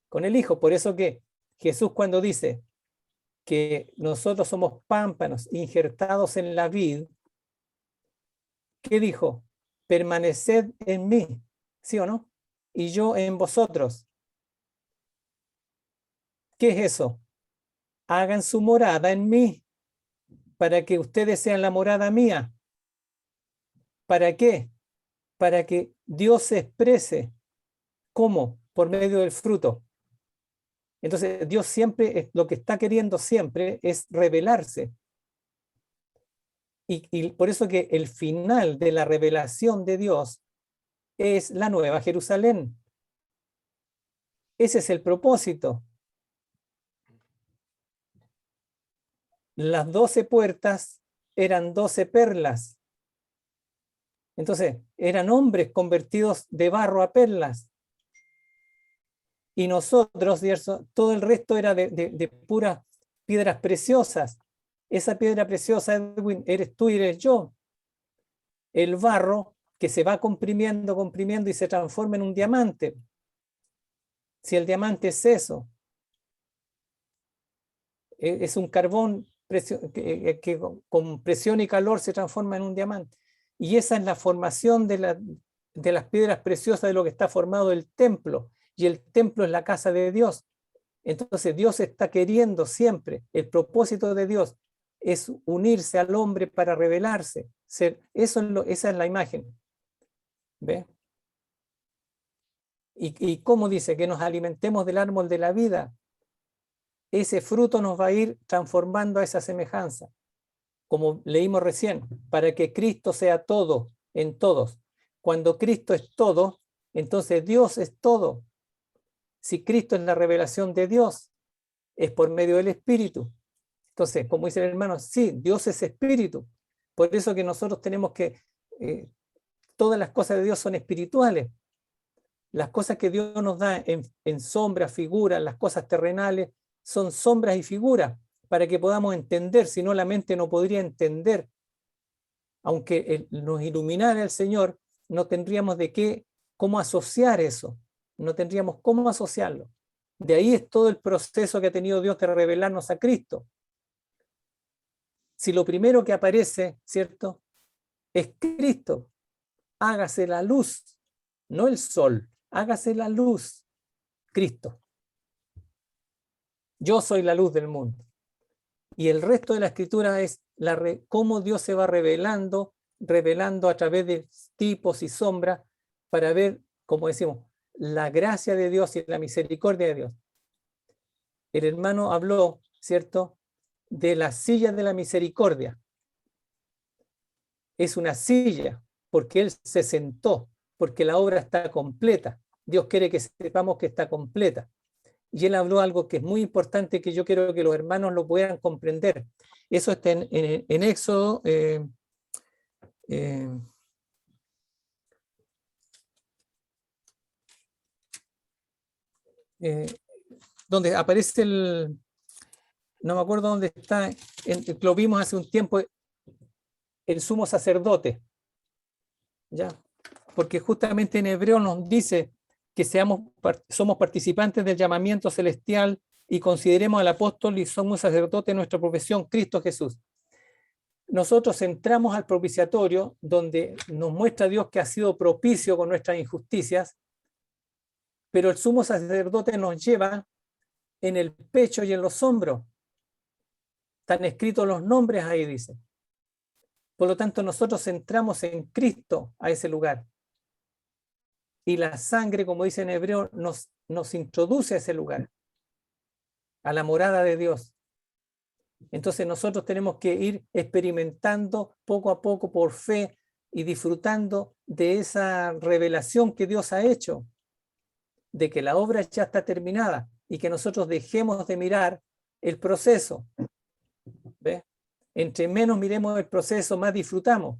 con el Hijo. Por eso que Jesús, cuando dice que nosotros somos pámpanos injertados en la vid, ¿qué dijo? Permaneced en mí, ¿sí o no? Y yo en vosotros. ¿Qué es eso? Hagan su morada en mí, para que ustedes sean la morada mía. ¿Para qué? Para que Dios se exprese. ¿Cómo? Por medio del fruto. Entonces, Dios siempre, lo que está queriendo siempre es revelarse. Y por eso que el final de la revelación de Dios es la Nueva Jerusalén. Ese es el propósito. Las 12 puertas eran 12 perlas. Entonces, eran hombres convertidos de barro a perlas. Y nosotros, todo el resto era de puras piedras preciosas. Esa piedra preciosa, Edwin, eres tú y eres yo. El barro que se va comprimiendo y se transforma en un diamante. Si el diamante es eso, es un carbón que con presión y calor se transforma en un diamante. Y esa es la formación de las piedras preciosas de lo que está formado el templo. Y el templo es la casa de Dios. Entonces Dios está queriendo siempre, el propósito de Dios es unirse al hombre para revelarse. Esa es la imagen. ¿Ve? ¿Y cómo dice? Que nos alimentemos del árbol de la vida. Ese fruto nos va a ir transformando a esa semejanza. Como leímos recién, para que Cristo sea todo en todos. Cuando Cristo es todo, entonces Dios es todo. Si Cristo es la revelación de Dios, es por medio del Espíritu. Entonces, como dice el hermano, sí, Dios es Espíritu. Por eso que nosotros tenemos que, todas las cosas de Dios son espirituales. Las cosas que Dios nos da en sombras, figuras, las cosas terrenales, son sombras y figuras, para que podamos entender, si no la mente no podría entender. Aunque nos iluminara el Señor, no tendríamos cómo asociar eso. No tendríamos cómo asociarlo. De ahí es todo el proceso que ha tenido Dios de revelarnos a Cristo. Si lo primero que aparece, ¿cierto?, es Cristo, hágase la luz. no el sol, hágase la luz, Cristo. Yo soy la luz del mundo. Y el resto de la escritura es cómo Dios se va revelando a través de tipos y sombras para ver, como decimos, la gracia de Dios y la misericordia de Dios. El hermano habló, ¿cierto?, de la silla de la misericordia. Es una silla porque Él se sentó, porque la obra está completa. Dios quiere que sepamos que está completa. Y Él habló algo que es muy importante, que yo quiero que los hermanos lo puedan comprender. Eso está en Éxodo. Donde aparece no me acuerdo dónde está, lo vimos hace un tiempo, el sumo sacerdote, ¿ya? Porque justamente en hebreo nos dice que somos participantes del llamamiento celestial y consideremos al apóstol y sumo sacerdote de nuestra profesión, Cristo Jesús. Nosotros entramos al propiciatorio donde nos muestra Dios que ha sido propicio con nuestras injusticias, pero el sumo sacerdote nos lleva en el pecho y en los hombros. Están escritos los nombres ahí, dice. Por lo tanto, nosotros entramos en Cristo a ese lugar. Y la sangre, como dice en hebreo, nos introduce a ese lugar, a la morada de Dios. Entonces nosotros tenemos que ir experimentando poco a poco por fe y disfrutando de esa revelación que Dios ha hecho, de que la obra ya está terminada y que nosotros dejemos de mirar el proceso. ¿Ve? Entre menos miremos el proceso, más disfrutamos.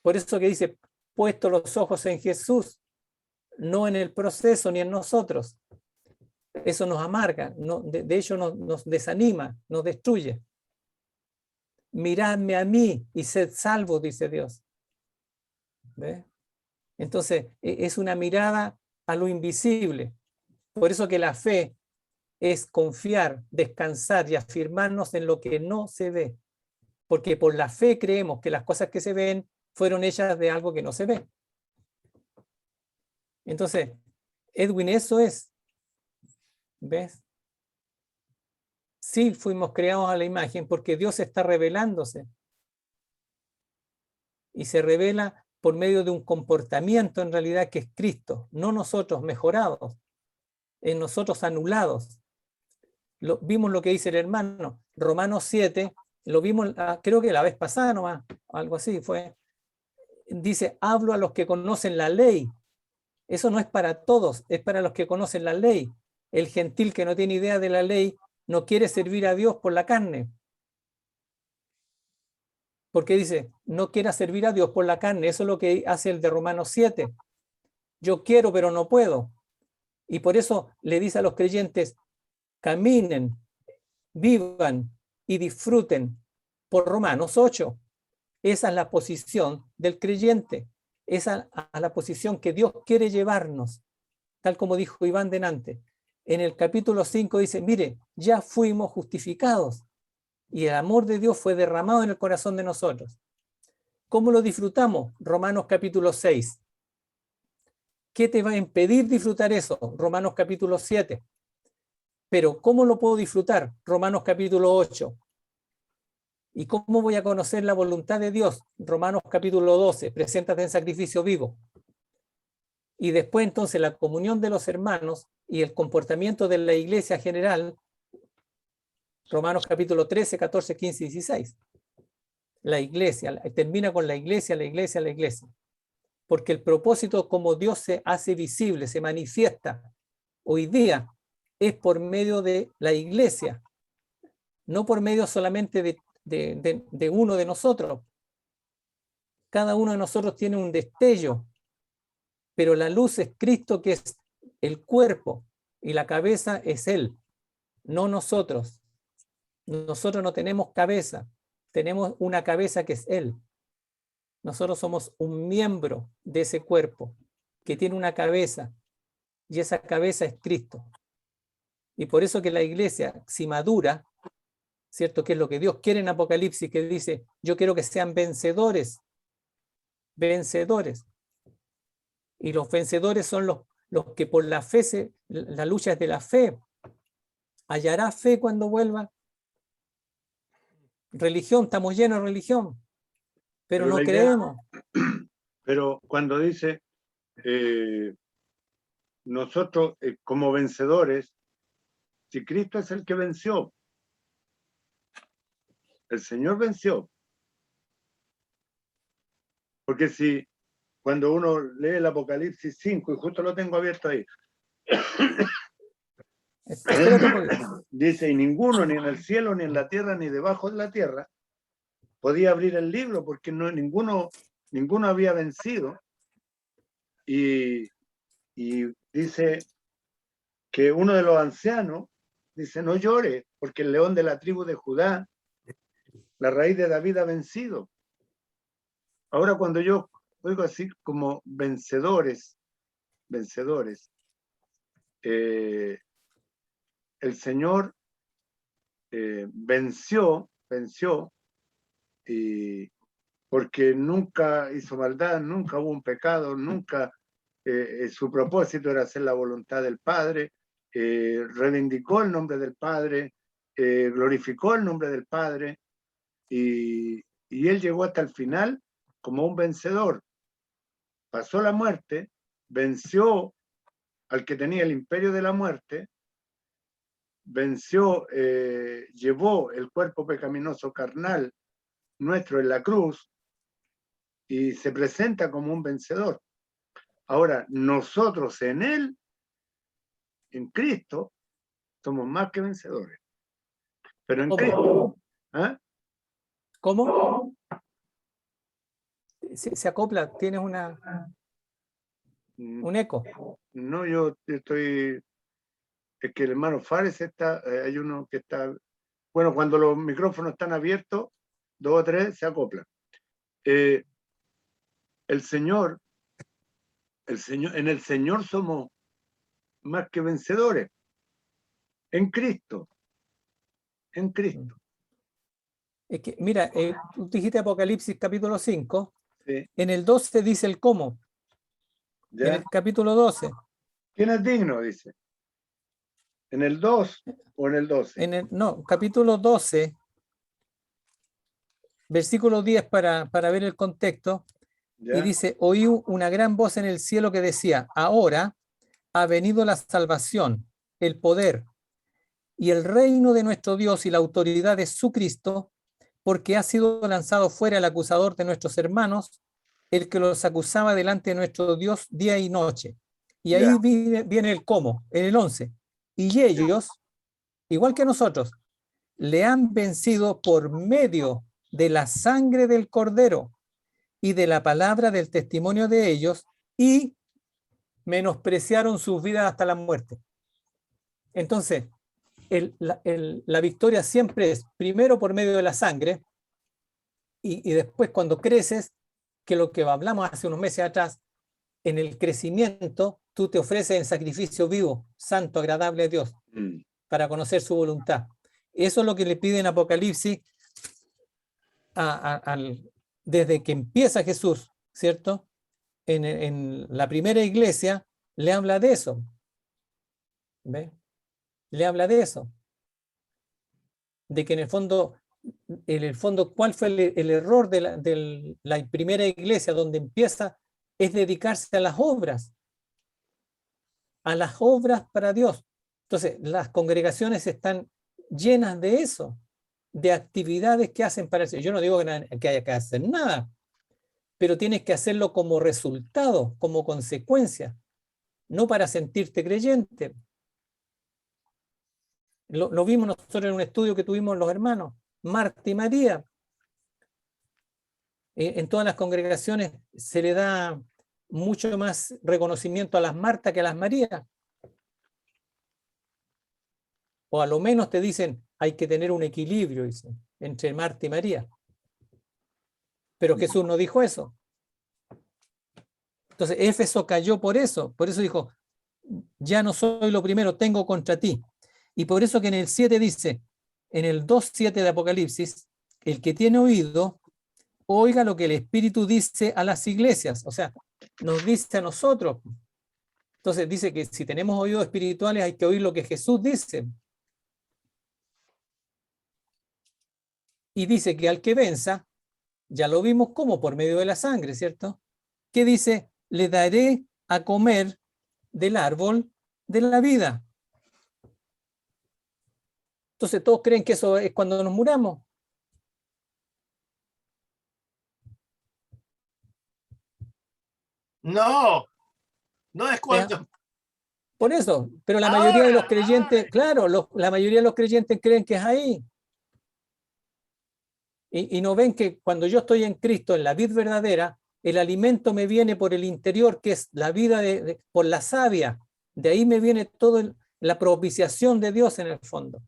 Por eso que dice, puesto los ojos en Jesús, no en el proceso ni en nosotros. Eso nos amarga, de hecho nos desanima, nos destruye. Miradme a mí y sed salvos, dice Dios. ¿Ve? Entonces, es una mirada a lo invisible. Por eso que la fe es confiar, descansar y afirmarnos en lo que no se ve. Porque por la fe creemos que las cosas que se ven fueron hechas de algo que no se ve. Entonces, Edwin, eso es. ¿Ves? Sí, fuimos creados a la imagen porque Dios está revelándose. Y se revela por medio de un comportamiento en realidad que es Cristo, no nosotros mejorados, en nosotros anulados. Vimos lo que dice el hermano, Romanos 7, lo vimos creo que la vez pasada nomás, algo así fue. Dice, hablo a los que conocen la ley. Eso no es para todos, es para los que conocen la ley. El gentil que no tiene idea de la ley no quiere servir a Dios por la carne. Porque dice, no quiera servir a Dios por la carne. Eso es lo que hace el de Romanos 7. Yo quiero, pero no puedo. Y por eso le dice a los creyentes, caminen, vivan y disfruten por Romanos 8. Esa es la posición del creyente. Esa es la posición que Dios quiere llevarnos. Tal como dijo Iván delante. En el capítulo 5 dice, mire, ya fuimos justificados y el amor de Dios fue derramado en el corazón de nosotros. ¿Cómo lo disfrutamos? Romanos capítulo 6. ¿Qué te va a impedir disfrutar eso? Romanos capítulo 7. Pero ¿cómo lo puedo disfrutar? Romanos capítulo 8. ¿Y cómo voy a conocer la voluntad de Dios? Romanos capítulo 12. Preséntate en sacrificio vivo. Y después entonces la comunión de los hermanos y el comportamiento de la iglesia general, Romanos capítulo 13, 14, 15 y 16. La iglesia, termina con la iglesia, la iglesia, la iglesia. Porque el propósito como Dios se hace visible, se manifiesta hoy día, es por medio de la iglesia, no por medio solamente de uno de nosotros. Cada uno de nosotros tiene un destello, pero la luz es Cristo, que es el cuerpo, y la cabeza es Él, no nosotros. Nosotros no tenemos cabeza, tenemos una cabeza que es Él. Nosotros somos un miembro de ese cuerpo que tiene una cabeza, y esa cabeza es Cristo. Y por eso que la iglesia, si madura, ¿cierto? Que es lo que Dios quiere en Apocalipsis, que dice, yo quiero que sean vencedores, vencedores. Y los vencedores son los que por la fe, la lucha es de la fe. ¿Hallará fe cuando vuelva? Religión, estamos llenos de religión, pero no la idea- creemos. Pero cuando dice nosotros como vencedores, si Cristo es el que venció, el Señor venció. Porque si cuando uno lee el Apocalipsis 5, y justo lo tengo abierto ahí, Espérate un poquito. dice, y ninguno, ni en el cielo, ni en la tierra, ni debajo de la tierra, podía abrir el libro porque no, ninguno había vencido. Y dice que uno de los ancianos dice, no llore, porque el león de la tribu de Judá, la raíz de David, ha vencido. Ahora cuando yo oigo así como vencedores, el Señor venció, y porque nunca hizo maldad, nunca hubo un pecado, nunca su propósito era hacer la voluntad del Padre, reivindicó el nombre del Padre, glorificó el nombre del Padre, y él llegó hasta el final como un vencedor. Pasó la muerte, venció al que tenía el imperio de la muerte, venció, llevó el cuerpo pecaminoso carnal nuestro en la cruz y se presenta como un vencedor. Ahora, nosotros en él, en Cristo, somos más que vencedores. Pero en Cristo, ¿ah? ¿Cómo? Se acopla, tienes un eco. No, yo estoy, es que el hermano Fares está, hay uno que está, bueno, cuando los micrófonos están abiertos, 2 o 3 se acoplan. El Señor, en el Señor somos más que vencedores. En Cristo. En Cristo. Es que, mira, tú dijiste Apocalipsis capítulo 5, ¿Sí? en el 12 dice el cómo, ¿Ya? en el capítulo 12, ¿Quién es digno? Dice. ¿En el 2 o en el 12? no, capítulo 12, versículo 10 para ver el contexto, ¿Ya? y dice, oí una gran voz en el cielo que decía, ahora ha venido la salvación, el poder y el reino de nuestro Dios y la autoridad de su Cristo, porque ha sido lanzado fuera el acusador de nuestros hermanos, el que los acusaba delante de nuestro Dios día y noche. Y ahí viene el cómo, en el 11. Y ellos, igual que nosotros, le han vencido por medio de la sangre del Cordero y de la palabra del testimonio de ellos, y menospreciaron sus vidas hasta la muerte. Entonces, la victoria siempre es primero por medio de la sangre, y después cuando creces, que lo que hablamos hace unos meses atrás, en el crecimiento, tú te ofreces en sacrificio vivo, santo, agradable a Dios, para conocer su voluntad. Eso es lo que le pide en Apocalipsis desde que empieza Jesús, ¿cierto? En la primera iglesia le habla de eso. ¿Ve? Le habla de eso. De que en el fondo, ¿cuál fue el error de la primera iglesia donde empieza? Es dedicarse a las obras para Dios. Entonces, las congregaciones están llenas de eso, de actividades que hacen para eso. Yo no digo que haya que hacer nada, pero tienes que hacerlo como resultado, como consecuencia, no para sentirte creyente. Lo vimos nosotros en un estudio que tuvimos los hermanos, Marta y María. En todas las congregaciones se le da mucho más reconocimiento a las Marta que a las María. O a lo menos te dicen, hay que tener un equilibrio, dicen, entre Marta y María. Pero Jesús no dijo eso. Entonces Éfeso cayó por eso dijo, ya no soy lo primero, tengo contra ti. Y por eso que en el 7 dice, en el 2:7 de Apocalipsis, el que tiene oído, oiga lo que el Espíritu dice a las iglesias. O sea, nos dice a nosotros. Entonces dice que si tenemos oídos espirituales hay que oír lo que Jesús dice. Y dice que al que venza, ya lo vimos como por medio de la sangre, ¿cierto? Que dice, le daré a comer del árbol de la vida. Entonces todos creen que eso es cuando nos muramos. No, no es cuando. Por eso, pero la mayoría de los creyentes, ahora. claro, la mayoría de los creyentes creen que es ahí. Y no ven que cuando yo estoy en Cristo, en la vid verdadera, el alimento me viene por el interior, que es la vida por la savia. De ahí me viene toda la propiciación de Dios en el fondo.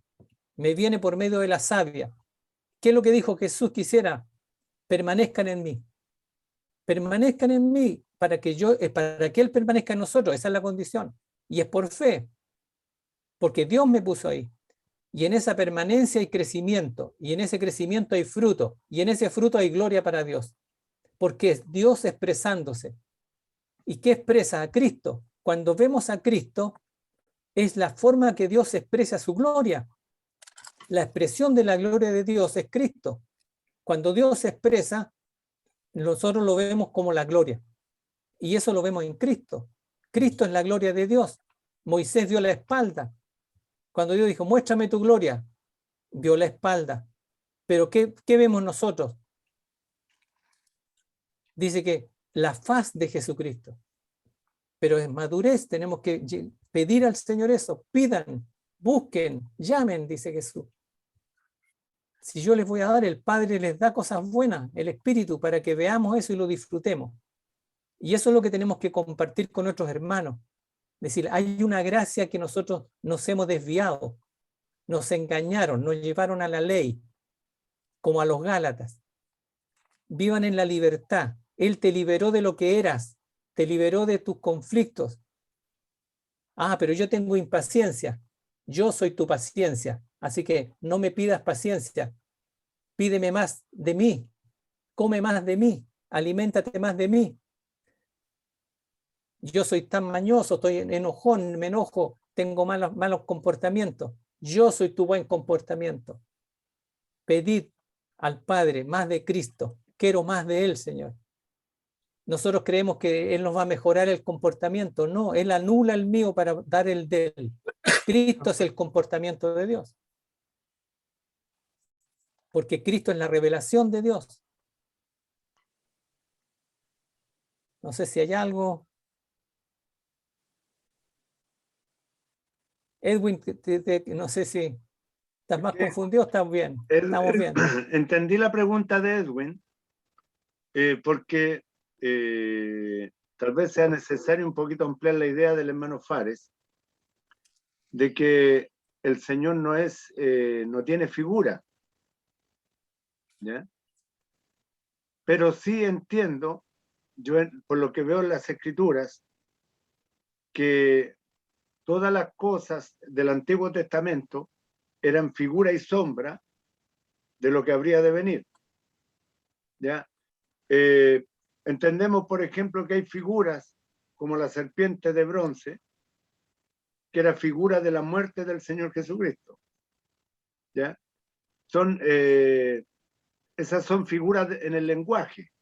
Me viene por medio de la savia. ¿Qué es lo que dijo Jesús que hiciera? Permanezcan en mí. Permanezcan en mí para que Él permanezca en nosotros. Esa es la condición. Y es por fe. Porque Dios me puso ahí. Y en esa permanencia hay crecimiento, y en ese crecimiento hay fruto, y en ese fruto hay gloria para Dios. Porque es Dios expresándose. ¿Y qué expresa? A Cristo. Cuando vemos a Cristo, es la forma que Dios expresa su gloria. La expresión de la gloria de Dios es Cristo. Cuando Dios se expresa, nosotros lo vemos como la gloria. Y eso lo vemos en Cristo. Cristo es la gloria de Dios. Moisés dio la espalda. Cuando Dios dijo, muéstrame tu gloria, dio la espalda. Pero ¿qué vemos nosotros? Dice que la faz de Jesucristo. Pero en madurez tenemos que pedir al Señor eso. Pidan, busquen, llamen, dice Jesús. Si yo les voy a dar, el Padre les da cosas buenas, el Espíritu, para que veamos eso y lo disfrutemos. Y eso es lo que tenemos que compartir con nuestros hermanos. Es decir, hay una gracia que nosotros nos hemos desviado, nos engañaron, nos llevaron a la ley, como a los Gálatas. Vivan en la libertad. Él te liberó de lo que eras, te liberó de tus conflictos. Ah, pero yo tengo impaciencia. Yo soy tu paciencia. Así que no me pidas paciencia. Pídeme más de mí. Come más de mí. Aliméntate más de mí. Yo soy tan mañoso, estoy enojón, me enojo, tengo malos comportamientos. Yo soy tu buen comportamiento. Pedid al Padre más de Cristo. Quiero más de Él, Señor. Nosotros creemos que Él nos va a mejorar el comportamiento. No, Él anula el mío para dar el de Él. Cristo es el comportamiento de Dios. Porque Cristo es la revelación de Dios. No sé si hay algo. Edwin, no sé si estás más confundido o estás bien. Estamos bien. Entendí la pregunta de Edwin, porque tal vez sea necesario un poquito ampliar la idea del hermano Fares, de que el Señor no tiene figura, ¿ya? Pero sí entiendo, yo por lo que veo en las Escrituras, que todas las cosas del Antiguo Testamento eran figura y sombra de lo que habría de venir, ¿ya? Entendemos, por ejemplo, que hay figuras como la serpiente de bronce, que era figura de la muerte del Señor Jesucristo, ¿ya? Esas son figuras en el lenguaje,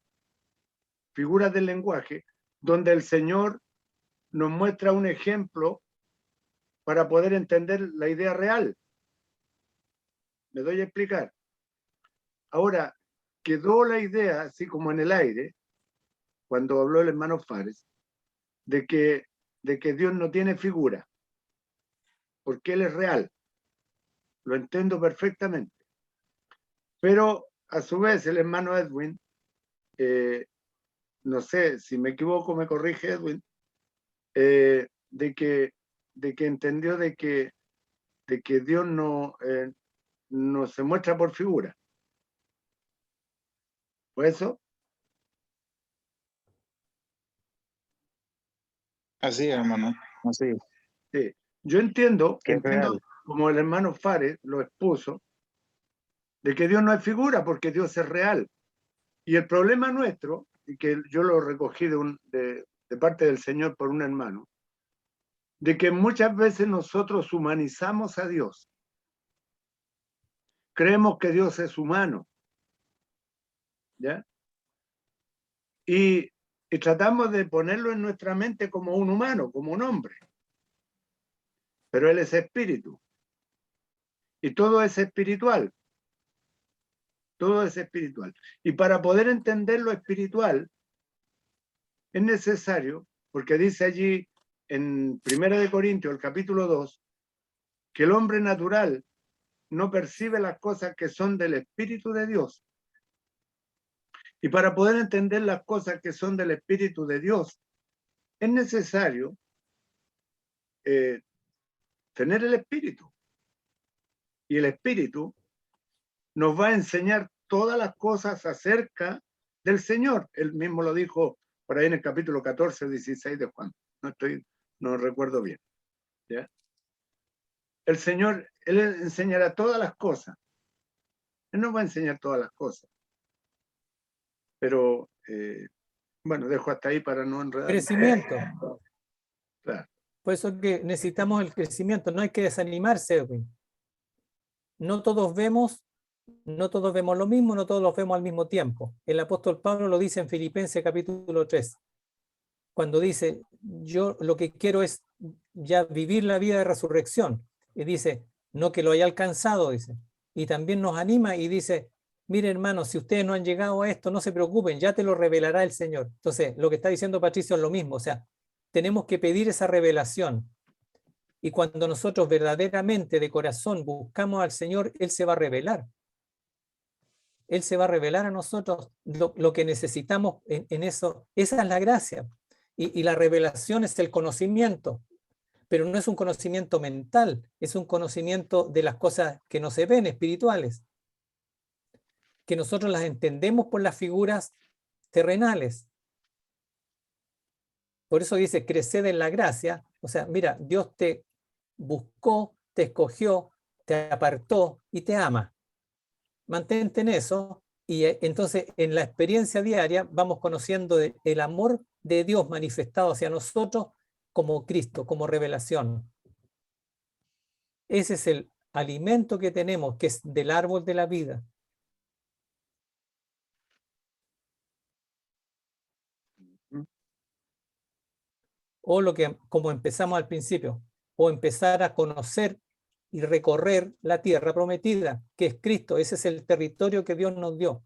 figuras del lenguaje, donde el Señor nos muestra un ejemplo para poder entender la idea real. Me doy a explicar. Ahora, quedó la idea, así como en el aire, cuando habló el hermano Fares, de que Dios no tiene figura, porque Él es real. Lo entiendo perfectamente. Pero, a su vez, el hermano Edwin, no sé, si me equivoco, me corrige Edwin, de que entendió de que Dios no se muestra por figura. ¿Fue eso? Así, hermano, así. Sí. Yo entiendo, Que es real. como el hermano Fares lo expuso, de que Dios no es figura porque Dios es real. Y el problema nuestro que yo lo recogí de parte del Señor por un hermano, de que muchas veces nosotros humanizamos a Dios. Creemos que Dios es humano, ¿ya? Y tratamos de ponerlo en nuestra mente como un humano, como un hombre. Pero Él es espíritu. Y todo es espiritual. Todo es espiritual. Y para poder entender lo espiritual, es necesario, porque dice allí en 1 de Corintios, el capítulo 2, que el hombre natural no percibe las cosas que son del Espíritu de Dios. Y para poder entender las cosas que son del Espíritu de Dios, es necesario tener el Espíritu. Y el Espíritu nos va a enseñar todas las cosas acerca del Señor. Él mismo lo dijo por ahí en el capítulo 14 o 16 de Juan. No recuerdo bien. ¿Ya? El Señor, Él enseñará todas las cosas. Él nos va a enseñar todas las cosas. Pero, bueno, dejo hasta ahí para no enredar. Crecimiento. Claro. Por eso que necesitamos el crecimiento, no hay que desanimarse, Edwin. No todos vemos lo mismo, no todos los vemos al mismo tiempo. El apóstol Pablo lo dice en Filipenses capítulo 3, cuando dice, yo lo que quiero es ya vivir la vida de resurrección. Y dice, no que lo haya alcanzado, dice. Y también nos anima y dice, mire hermanos, si ustedes no han llegado a esto, no se preocupen, ya te lo revelará el Señor. Entonces, lo que está diciendo Patricio es lo mismo, o sea, tenemos que pedir esa revelación. Y cuando nosotros verdaderamente de corazón buscamos al Señor, Él se va a revelar. Él se va a revelar a nosotros lo que necesitamos en eso. Esa es la gracia. Y la revelación es el conocimiento, pero no es un conocimiento mental, es un conocimiento de las cosas que no se ven, espirituales, que nosotros las entendemos por las figuras terrenales. Por eso dice, creced en la gracia. O sea, mira, Dios te buscó, te escogió, te apartó y te ama. Mantente en eso y entonces en la experiencia diaria vamos conociendo el amor de Dios manifestado hacia nosotros como Cristo, como revelación. Ese es el alimento que tenemos, que es del árbol de la vida. O lo que, como empezamos al principio, o empezar a conocer y recorrer la tierra prometida, que es Cristo. Ese es el territorio que Dios nos dio.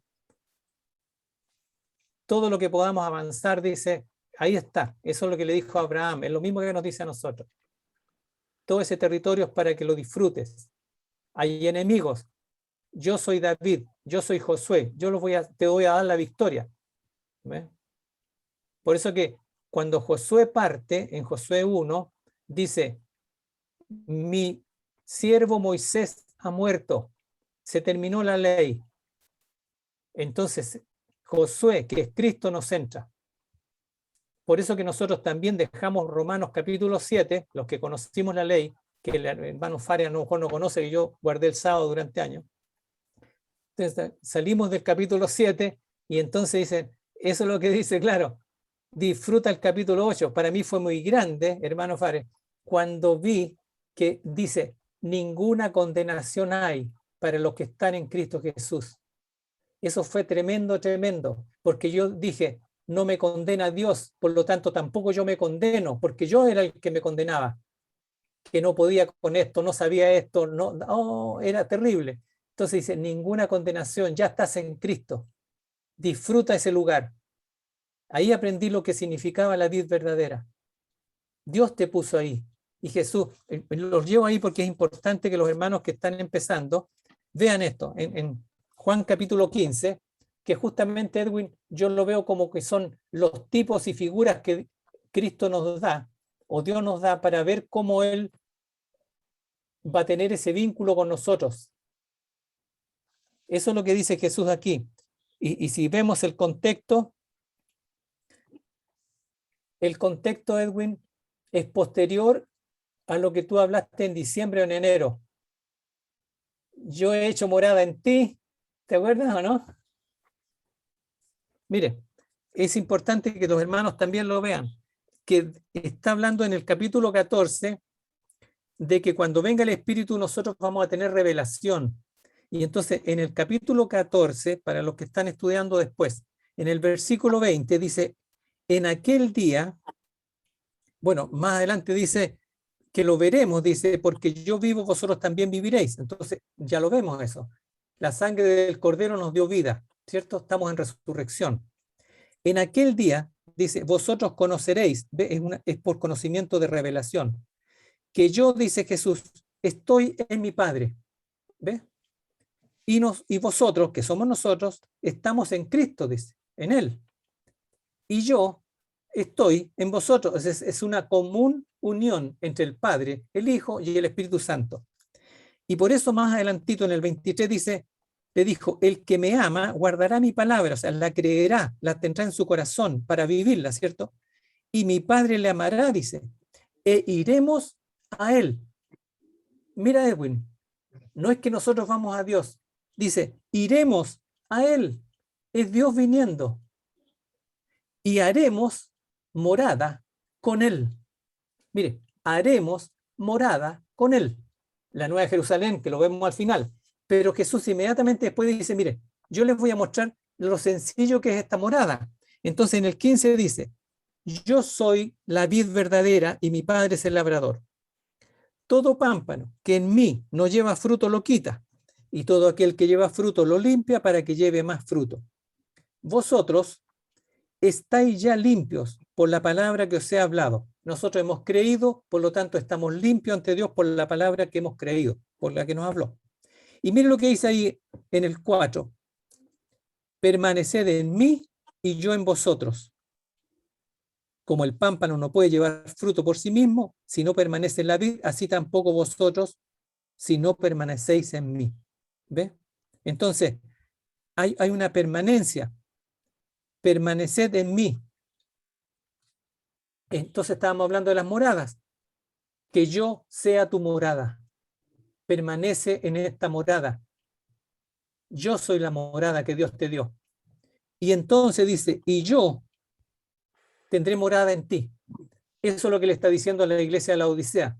Todo lo que podamos avanzar, dice, ahí está. Eso es lo que le dijo a Abraham, es lo mismo que nos dice a nosotros. Todo ese territorio es para que lo disfrutes. Hay enemigos. Yo soy David, yo soy Josué, yo te voy a dar la victoria. ¿Ves? Por eso que cuando Josué parte, en Josué 1, dice, mi siervo Moisés ha muerto, se terminó la ley. Entonces, Josué, que es Cristo, nos entra. Por eso que nosotros también dejamos Romanos capítulo 7, los que conocimos la ley, que el hermano Faria a lo mejor no conoce, que yo guardé el sábado durante años. Entonces, salimos del capítulo 7 y entonces dicen, eso es lo que dice, claro, disfruta el capítulo 8. Para mí fue muy grande, hermano Faria, cuando vi que dice, ninguna condenación hay para los que están en Cristo Jesús. Eso fue tremendo, tremendo, porque yo dije, no me condena Dios, por lo tanto tampoco yo me condeno, porque yo era el que me condenaba, que no podía con esto, no sabía esto, no, era terrible. Entonces dice, ninguna condenación, ya estás en Cristo, disfruta ese lugar. Ahí aprendí lo que significaba la vid verdadera. Dios te puso ahí. Y Jesús, los llevo ahí porque es importante que los hermanos que están empezando vean esto. En Juan capítulo 15, que justamente, Edwin, yo lo veo como que son los tipos y figuras que Cristo nos da, o Dios nos da, para ver cómo Él va a tener ese vínculo con nosotros. Eso es lo que dice Jesús aquí. Y si vemos el contexto, Edwin, es posterior a lo que tú hablaste en diciembre o en enero. Yo he hecho morada en ti, ¿te acuerdas o no? Mire, es importante que los hermanos también lo vean, que está hablando en el capítulo 14 de que cuando venga el Espíritu nosotros vamos a tener revelación. Y entonces en el capítulo 14, para los que están estudiando después, en el versículo 20 dice, en aquel día, bueno, más adelante dice que lo veremos, dice, porque yo vivo, vosotros también viviréis. Entonces ya lo vemos eso. La sangre del Cordero nos dio vida, ¿cierto? Estamos en resurrección. En aquel día, dice, vosotros conoceréis, ¿ve? Es por conocimiento de revelación, que yo, dice Jesús, estoy en mi Padre, ¿ve? Y vosotros, que somos nosotros, estamos en Cristo, dice, en Él. Y yo estoy en vosotros. Es una común unión entre el Padre, el Hijo y el Espíritu Santo. Y por eso más adelantito en el 23 dice, le dijo, el que me ama guardará mi palabra, o sea, la creerá, la tendrá en su corazón para vivirla, ¿cierto? Y mi Padre le amará, dice, e iremos a Él. Mira, Edwin, no es que nosotros vamos a Dios, dice, iremos a Él, es Dios viniendo, y haremos morada con Él. Mire, haremos morada con Él. La Nueva Jerusalén, que lo vemos al final. Pero Jesús inmediatamente después dice, mire, yo les voy a mostrar lo sencillo que es esta morada. Entonces en el 15 dice, yo soy la vid verdadera y mi Padre es el labrador. Todo pámpano que en mí no lleva fruto lo quita, y todo aquel que lleva fruto lo limpia para que lleve más fruto. Vosotros estáis ya limpios por la palabra que os he hablado. Nosotros hemos creído, por lo tanto estamos limpios ante Dios por la palabra que hemos creído, por la que nos habló. Y miren lo que dice ahí en el 4. Permaneced en mí y yo en vosotros. Como el pámpano no puede llevar fruto por sí mismo, si no permanece en la vid, así tampoco vosotros, si no permanecéis en mí. ¿Ve? Entonces, hay una permanencia. Permaneced en mí. Entonces estábamos hablando de las moradas. Que yo sea tu morada. Permanece en esta morada. Yo soy la morada que Dios te dio. Y entonces dice, y yo tendré morada en ti. Eso es lo que le está diciendo a la iglesia de la Odisea.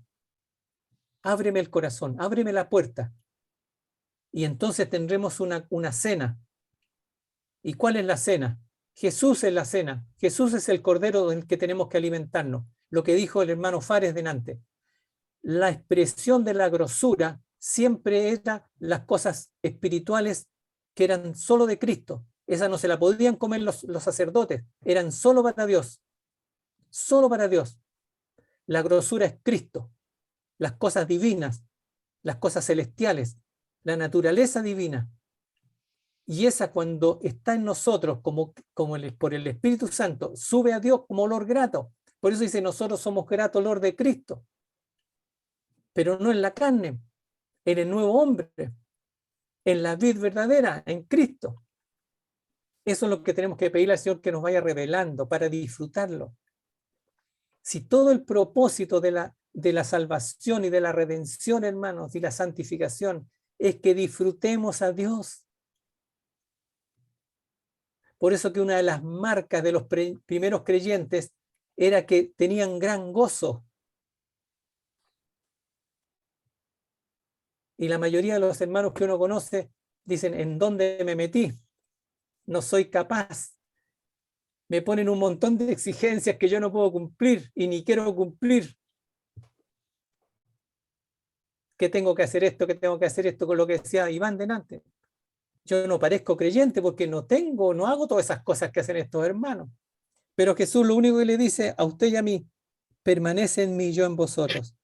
Ábreme el corazón, ábreme la puerta. Y entonces tendremos una cena. ¿Y cuál es la cena? Jesús es la cena. Jesús es el cordero del que tenemos que alimentarnos. Lo que dijo el hermano Fares delante. La expresión de la grosura siempre era las cosas espirituales que eran solo de Cristo. Esa no se la podían comer los sacerdotes. Eran solo para Dios. Solo para Dios. La grosura es Cristo. Las cosas divinas, las cosas celestiales, la naturaleza divina. Y esa cuando está en nosotros por el Espíritu Santo, sube a Dios como olor grato. Por eso dice, nosotros somos grato olor de Cristo. Pero no en la carne, en el nuevo hombre, en la vid verdadera, en Cristo. Eso es lo que tenemos que pedirle al Señor que nos vaya revelando para disfrutarlo. Si todo el propósito de la salvación y de la redención, hermanos, y la santificación, es que disfrutemos a Dios. Por eso que una de las marcas de los primeros creyentes era que tenían gran gozo. Y la mayoría de los hermanos que uno conoce dicen, ¿en dónde me metí? No soy capaz. Me ponen un montón de exigencias que yo no puedo cumplir y ni quiero cumplir. Que tengo que hacer esto, que tengo que hacer esto, con lo que decía Iván delante. Yo no parezco creyente porque no hago todas esas cosas que hacen estos hermanos. Pero Jesús lo único que le dice a usted y a mí, permanece en mí, yo en vosotros.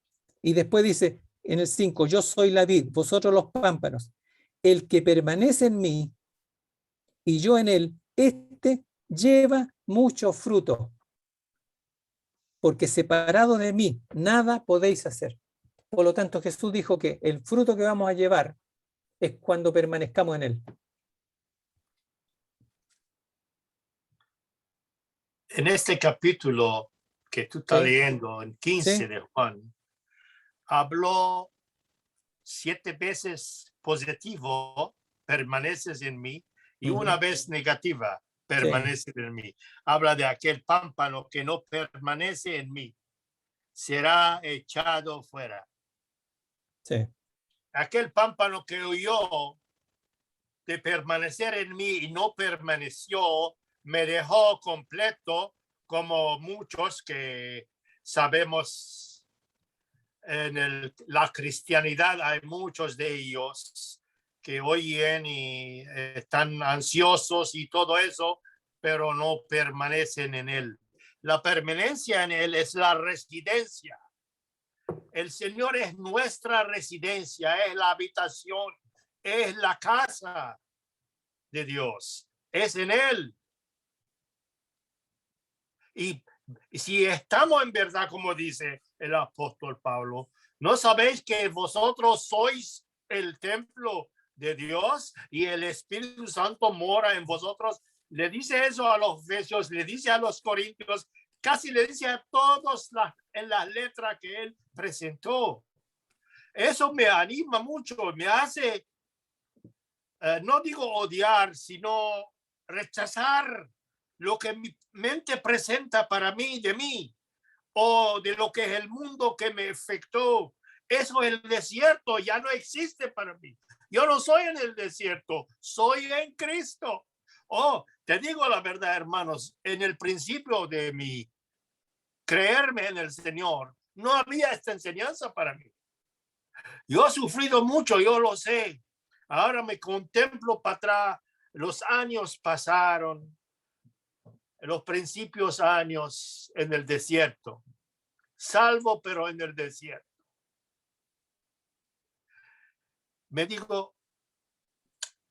Y después dice en el 5, yo soy la vid, vosotros los pámpanos. El que permanece en mí y yo en él, este lleva mucho fruto. Porque separado de mí, nada podéis hacer. Por lo tanto, Jesús dijo que el fruto que vamos a llevar es cuando permanezcamos en él. En este capítulo que tú estás leyendo, en 15 Sí. de Juan, habló 7 veces positivo, permaneces en mí, y una vez negativa, permanecen en mí. Habla de aquel pámpano que no permanece en mí, será echado fuera. Sí, Aquel pámpano que huyó de permanecer en mí y no permaneció, me dejó completo, como muchos que sabemos en la cristianidad. Hay muchos de ellos que oyen y están ansiosos y todo eso, pero no permanecen en él. La permanencia en él es la residencia. El Señor es nuestra residencia, es la habitación, es la casa de Dios, es en él. Y si estamos en verdad, como dice el apóstol Pablo, ¿no sabéis que vosotros sois el templo de Dios y el Espíritu Santo mora en vosotros? Le dice eso a los efesios, le dice a los corintios, casi le dice a todos en la letra que él presentó. Eso me anima mucho, me hace, no digo odiar, sino rechazar lo que mi mente presenta para mí, de mí, o de lo que es el mundo que me afectó. Eso, el desierto ya no existe para mí. Yo no soy en el desierto, soy en Cristo. Oh, te digo la verdad, hermanos, en el principio de mi creerme en el Señor, no había esta enseñanza para mí. Yo he sufrido mucho, yo lo sé. Ahora me contemplo para atrás, los años pasaron, los principios años en el desierto, salvo pero en el desierto. Me digo,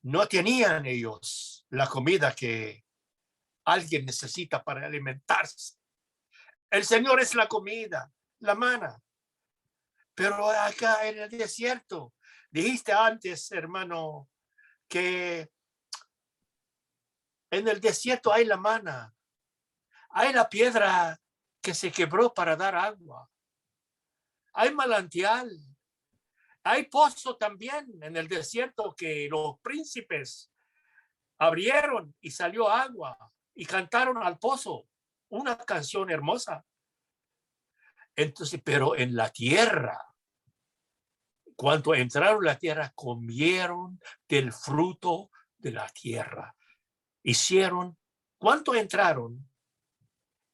no tenían ellos la comida que alguien necesita para alimentarse. El Señor es la comida, la maná. Pero acá en el desierto, dijiste antes, hermano, que en el desierto hay la maná, hay la piedra que se quebró para dar agua, hay manantial, hay pozo también en el desierto que los príncipes abrieron y salió agua y cantaron al pozo una canción hermosa. Entonces, pero en la tierra, cuando entraron a la tierra, comieron del fruto de la tierra. Hicieron, ¿cuánto entraron?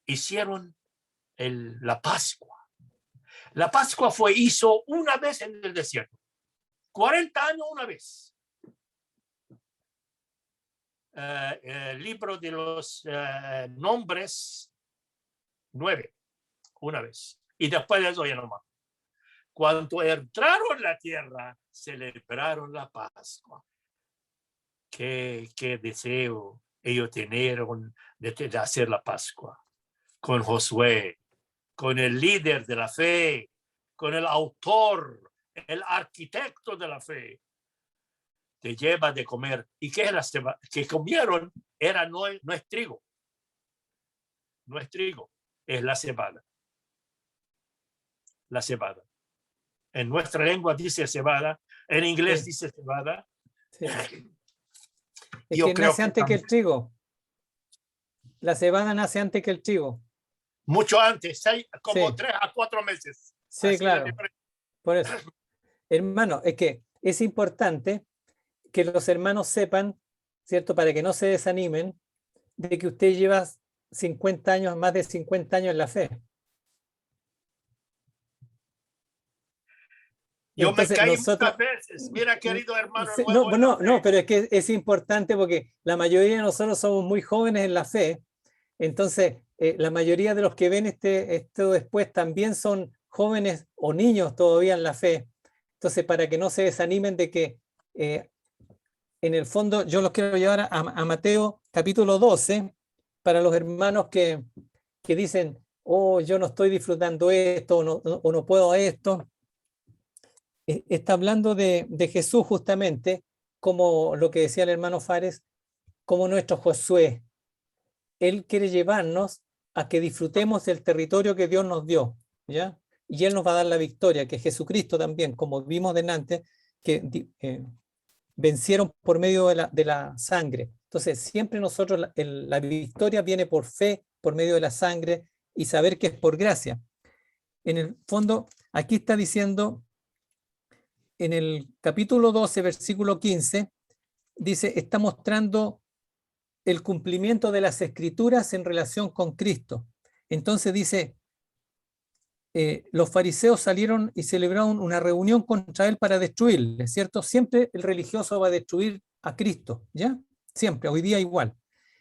Hicieron la Pascua. La Pascua hizo una vez en el desierto. 40 años una vez. El libro de los nombres, 9, una vez. Y después de eso ya no más. Cuando entraron a la tierra, celebraron la Pascua. Qué deseo ellos tenieron de hacer la Pascua. Con Josué, con el líder de la fe, con el autor, el arquitecto de la fe. Te lleva de comer. ¿Y qué es la cebada? Que comieron no es trigo. No es trigo, es la cebada. La cebada. En nuestra lengua dice cebada, en inglés sí, dice cebada. sí. Es Yo que creo nace antes que el trigo. La cebada nace antes que el trigo. mucho antes, como Sí. 3 a 4 meses. Sí, Así claro. la diferencia. Por eso, hermano, es que es importante que los hermanos sepan, ¿cierto? Para que no se desanimen de que usted lleva 50 años, más de 50 años en la fe. Yo Entonces, me caí nosotros, muchas veces. Mira, querido hermano sí, nuevo. no, pero es que es importante porque la mayoría de nosotros somos muy jóvenes en la fe. Entonces, la mayoría de los que ven esto después también son jóvenes o niños todavía en la fe. Entonces, para que no se desanimen de que en el fondo yo los quiero llevar a Mateo capítulo 12 para los hermanos que dicen, oh, yo no estoy disfrutando esto o no puedo esto. Está hablando de Jesús justamente, como lo que decía el hermano Fares, como nuestro Josué. Él quiere llevarnos a que disfrutemos del territorio que Dios nos dio, ¿ya? Y Él nos va a dar la victoria, que Jesucristo también, como vimos delante, que vencieron por medio de la sangre. Entonces, siempre nosotros, la victoria viene por fe, por medio de la sangre, y saber que es por gracia. En el fondo, aquí está diciendo, en el capítulo 12, versículo 15, dice, está mostrando el cumplimiento de las escrituras en relación con Cristo. Entonces dice, los fariseos salieron y celebraron una reunión contra él para destruirle, ¿cierto? Siempre el religioso va a destruir a Cristo, ¿ya? Siempre, hoy día igual.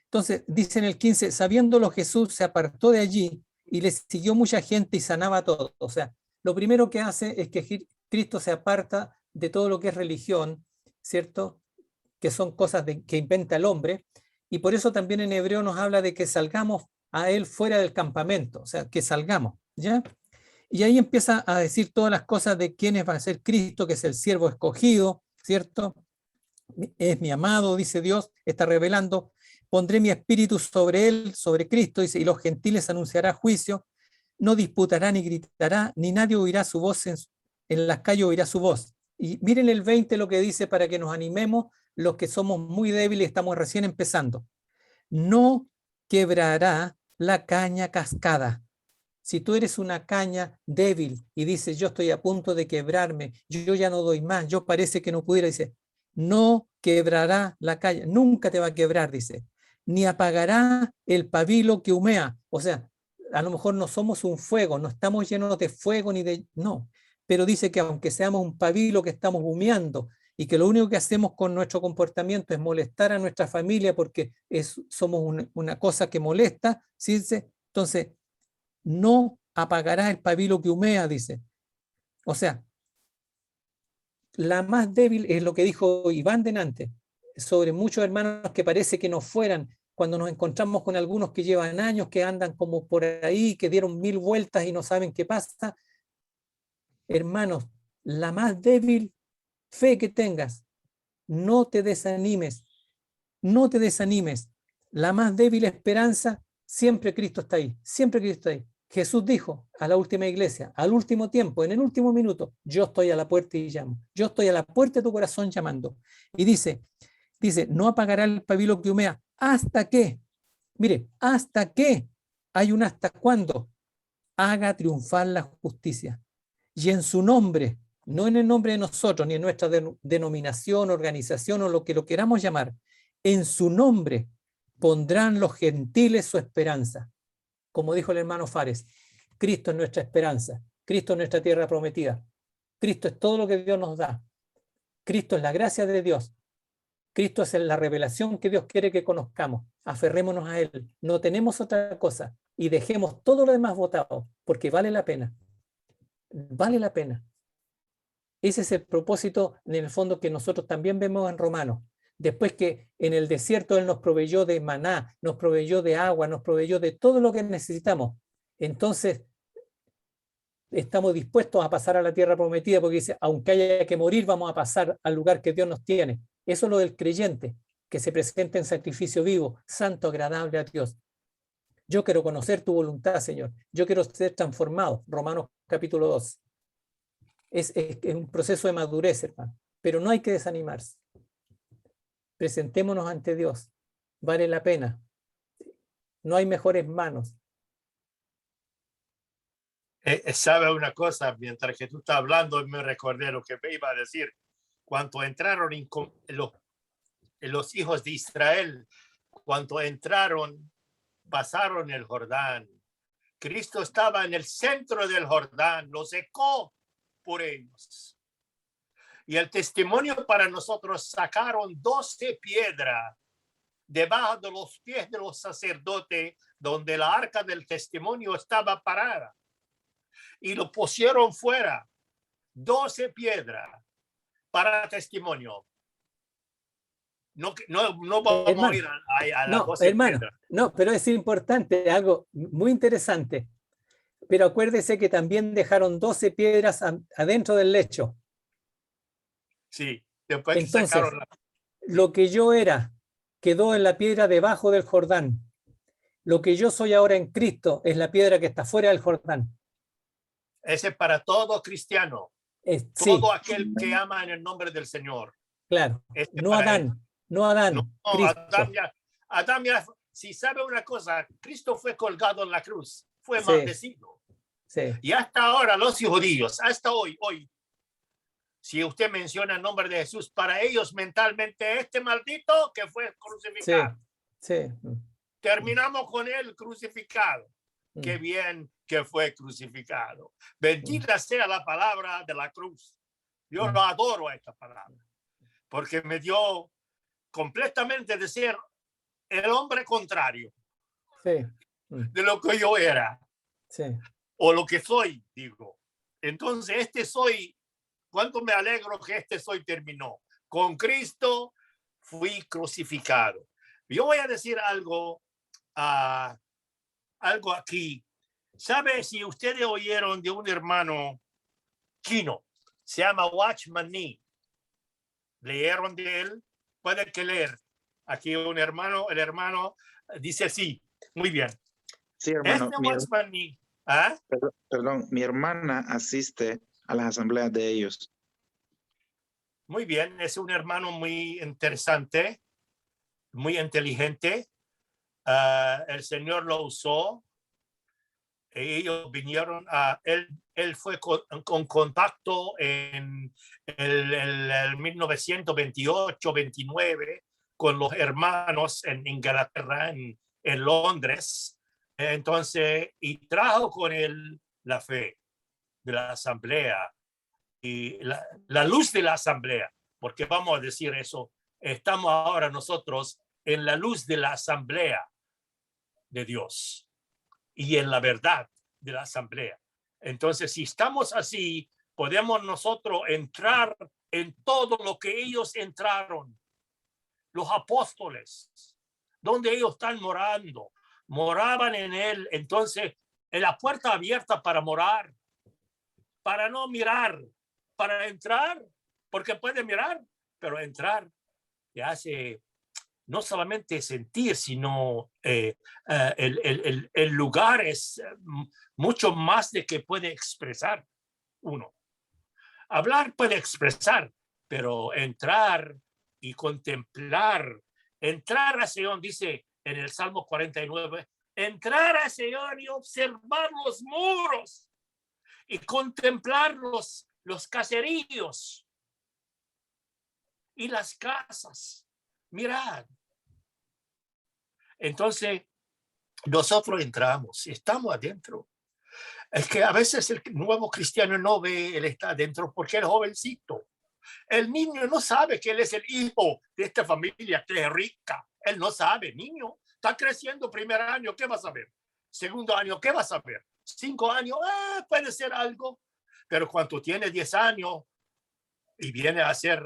Entonces, dice en el 15, sabiéndolo Jesús se apartó de allí y le siguió mucha gente y sanaba a todos. O sea, lo primero que hace es que Cristo se aparta de todo lo que es religión, ¿cierto? Que son cosas que inventa el hombre, y por eso también en hebreo nos habla de que salgamos a él fuera del campamento, o sea, que salgamos, ¿ya? Y ahí empieza a decir todas las cosas de quiénes va a ser Cristo, que es el siervo escogido, ¿cierto? Es mi amado, dice Dios, está revelando, pondré mi espíritu sobre él, sobre Cristo, dice, y los gentiles anunciará juicio, no disputará ni gritará, ni nadie oirá su voz, en las calles oirá su voz. Y miren el 20 lo que dice para que nos animemos los que somos muy débiles, estamos recién empezando. No quebrará la caña cascada. Si tú eres una caña débil y dices, yo estoy a punto de quebrarme, yo ya no doy más, yo parece que no pudiera, dice, no quebrará la caña, nunca te va a quebrar, dice, ni apagará el pabilo que humea. O sea, a lo mejor no somos un fuego, no estamos llenos de fuego ni de... No, pero dice que aunque seamos un pabilo que estamos humeando y que lo único que hacemos con nuestro comportamiento es molestar a nuestra familia porque somos una cosa que molesta, ¿sí? Dice, entonces, no apagará el pabilo que humea, dice. O sea, la más débil es lo que dijo Iván delante, sobre muchos hermanos que parece que no fueran, cuando nos encontramos con algunos que llevan años, que andan como por ahí, que dieron 1000 vueltas y no saben qué pasa. Hermanos, la más débil fe que tengas, no te desanimes, no te desanimes. La más débil esperanza, siempre Cristo está ahí, siempre Cristo está ahí. Jesús dijo a la última iglesia, al último tiempo, en el último minuto, yo estoy a la puerta y llamo. Yo estoy a la puerta de tu corazón llamando. Y dice, no apagará el pabilo que humea hasta que, mire, hasta que, hay un hasta cuándo, haga triunfar la justicia. Y en su nombre, no en el nombre de nosotros, ni en nuestra denominación, organización o lo que lo queramos llamar, en su nombre pondrán los gentiles su esperanza. Como dijo el hermano Fares, Cristo es nuestra esperanza, Cristo es nuestra tierra prometida, Cristo es todo lo que Dios nos da, Cristo es la gracia de Dios, Cristo es la revelación que Dios quiere que conozcamos, aferrémonos a Él, no tenemos otra cosa y dejemos todo lo demás botado, porque vale la pena, vale la pena. Ese es el propósito en el fondo que nosotros también vemos en Romanos. Después que en el desierto Él nos proveyó de maná, nos proveyó de agua, nos proveyó de todo lo que necesitamos. Entonces, estamos dispuestos a pasar a la tierra prometida porque dice, aunque haya que morir, vamos a pasar al lugar que Dios nos tiene. Eso es lo del creyente, que se presenta en sacrificio vivo, santo, agradable a Dios. Yo quiero conocer tu voluntad, Señor. Yo quiero ser transformado. Romanos capítulo 2. Es un proceso de madurez, hermano. Pero no hay que desanimarse. Presentémonos ante Dios. Vale la pena. No hay mejores manos. ¿Sabe una cosa? Mientras que tú estás hablando, me recordé lo que me iba a decir. Cuando entraron los hijos de Israel, cuando entraron, pasaron el Jordán. Cristo estaba en el centro del Jordán, lo secó por ellos. Y el testimonio para nosotros, sacaron 12 piedras debajo de los pies de los sacerdotes, donde la arca del testimonio estaba parada. Y lo pusieron fuera, 12 piedras para testimonio. No vamos hermano, a ir a las no, 12 hermano, piedras. no, pero es importante, algo muy interesante. Pero acuérdese que también dejaron 12 piedras adentro del lecho. Sí, después Entonces, sacaron lo que yo era quedó en la piedra debajo del Jordán. Lo que yo soy ahora en Cristo es la piedra que está fuera del Jordán. Ese es para todo cristiano, Sí, todo aquel que ama en el nombre del Señor. claro. No Adán, No Adán, No, Cristo. Adán ya, si sabe una cosa, Cristo fue colgado en la cruz, fue Sí. maldecido. Sí, Y hasta ahora los judíos, hasta hoy, si usted menciona el nombre de Jesús, para ellos mentalmente este maldito que fue sí, crucificado. sí. Terminamos con él crucificado. Qué bien que fue crucificado. Bendita sea la palabra de la cruz. Yo lo adoro a esta palabra, porque me dio completamente de ser el hombre contrario Sí, de lo que yo era, sí. o lo que soy, digo. Entonces, cuánto me alegro que soy terminó. Con Cristo fui crucificado. Yo voy a decir algo aquí. ¿Sabe si ustedes oyeron de un hermano chino? Se llama Watchman Nee. ¿Leyeron de él? Pueden que leer. Aquí el hermano dice sí. Muy bien. Sí, hermano. Watchman Nee. ¿Ah? Perdón, mi hermana asiste a las asambleas de ellos. Muy bien, es un hermano muy interesante, muy inteligente. El Señor lo usó. Ellos vinieron él fue con contacto en el 1928-29 con los hermanos en Inglaterra, en Londres. Entonces, y trajo con él la fe de la asamblea y la luz de la asamblea, porque vamos a decir eso, estamos ahora nosotros en la luz de la asamblea de Dios y en la verdad de la asamblea. Entonces, si estamos así, podemos nosotros entrar en todo lo que ellos entraron, los apóstoles, donde ellos están moraban en él. Entonces, en la puerta abierta para morar, para no mirar, para entrar, porque puede mirar, pero entrar te hace no solamente sentir, sino el lugar es mucho más de que puede expresar uno. Hablar puede expresar, pero entrar y contemplar, entrar a Sion, dice en el Salmo 49, entrar a Sion y observar los muros y contemplar los caseríos y las casas. Mirad. Entonces, nosotros entramos, estamos adentro. Es que a veces el nuevo cristiano no ve, él está adentro porque es jovencito. El niño no sabe que él es el hijo de esta familia que es rica. Él no sabe, niño. Está creciendo primer año, ¿qué va a saber? Segundo año, ¿qué va a saber? 5 años, puede ser algo. Pero cuando tiene 10 años y viene a ser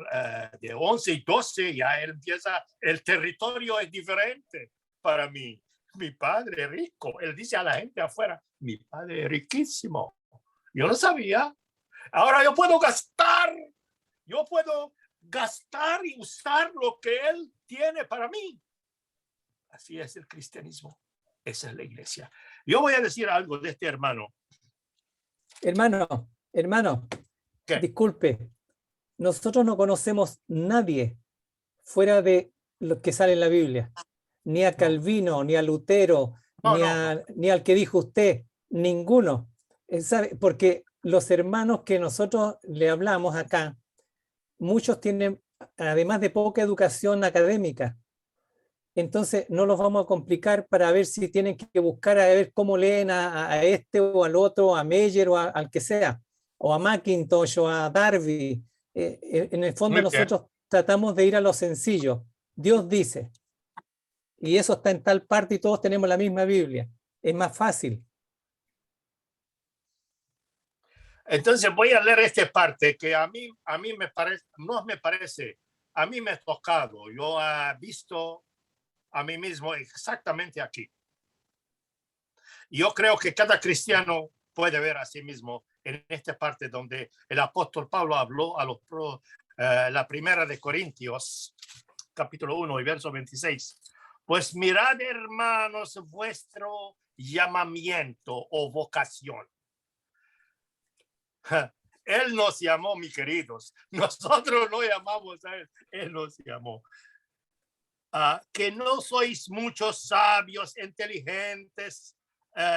de 11 y 12, ya él empieza, el territorio es diferente para mí. Mi padre es rico. Él dice a la gente afuera, mi padre es riquísimo. Yo no sabía. Ahora yo puedo gastar y usar lo que él tiene para mí. Así es el cristianismo. Esa es la iglesia. Yo voy a decir algo de este hermano. Hermano, ¿Qué? disculpe, nosotros no conocemos nadie fuera de lo que sale en la Biblia, ni a Calvino, ni a Lutero, ni al que dijo usted, ninguno. ¿Sabe? Porque los hermanos que nosotros le hablamos acá, muchos tienen, además de poca educación académica. Entonces no los vamos a complicar para ver si tienen que buscar a ver cómo leen a este o al otro, a Meyer o al que sea, o a Mackintosh o a Darby. En el fondo nosotros tratamos de ir a lo sencillo. Dios dice, y eso está en tal parte y todos tenemos la misma Biblia. Es más fácil. Entonces voy a leer esta parte que a mí me parece, no me parece, a mí me ha tocado. Yo he visto a mí mismo exactamente aquí. Yo creo que cada cristiano puede ver a sí mismo en esta parte donde el apóstol Pablo habló a la primera de Corintios, capítulo 1 y verso 26. Pues mirad, hermanos, vuestro llamamiento o vocación. Él nos llamó, mis queridos. Nosotros no llamamos a él. Él nos llamó. que no sois muchos sabios, inteligentes,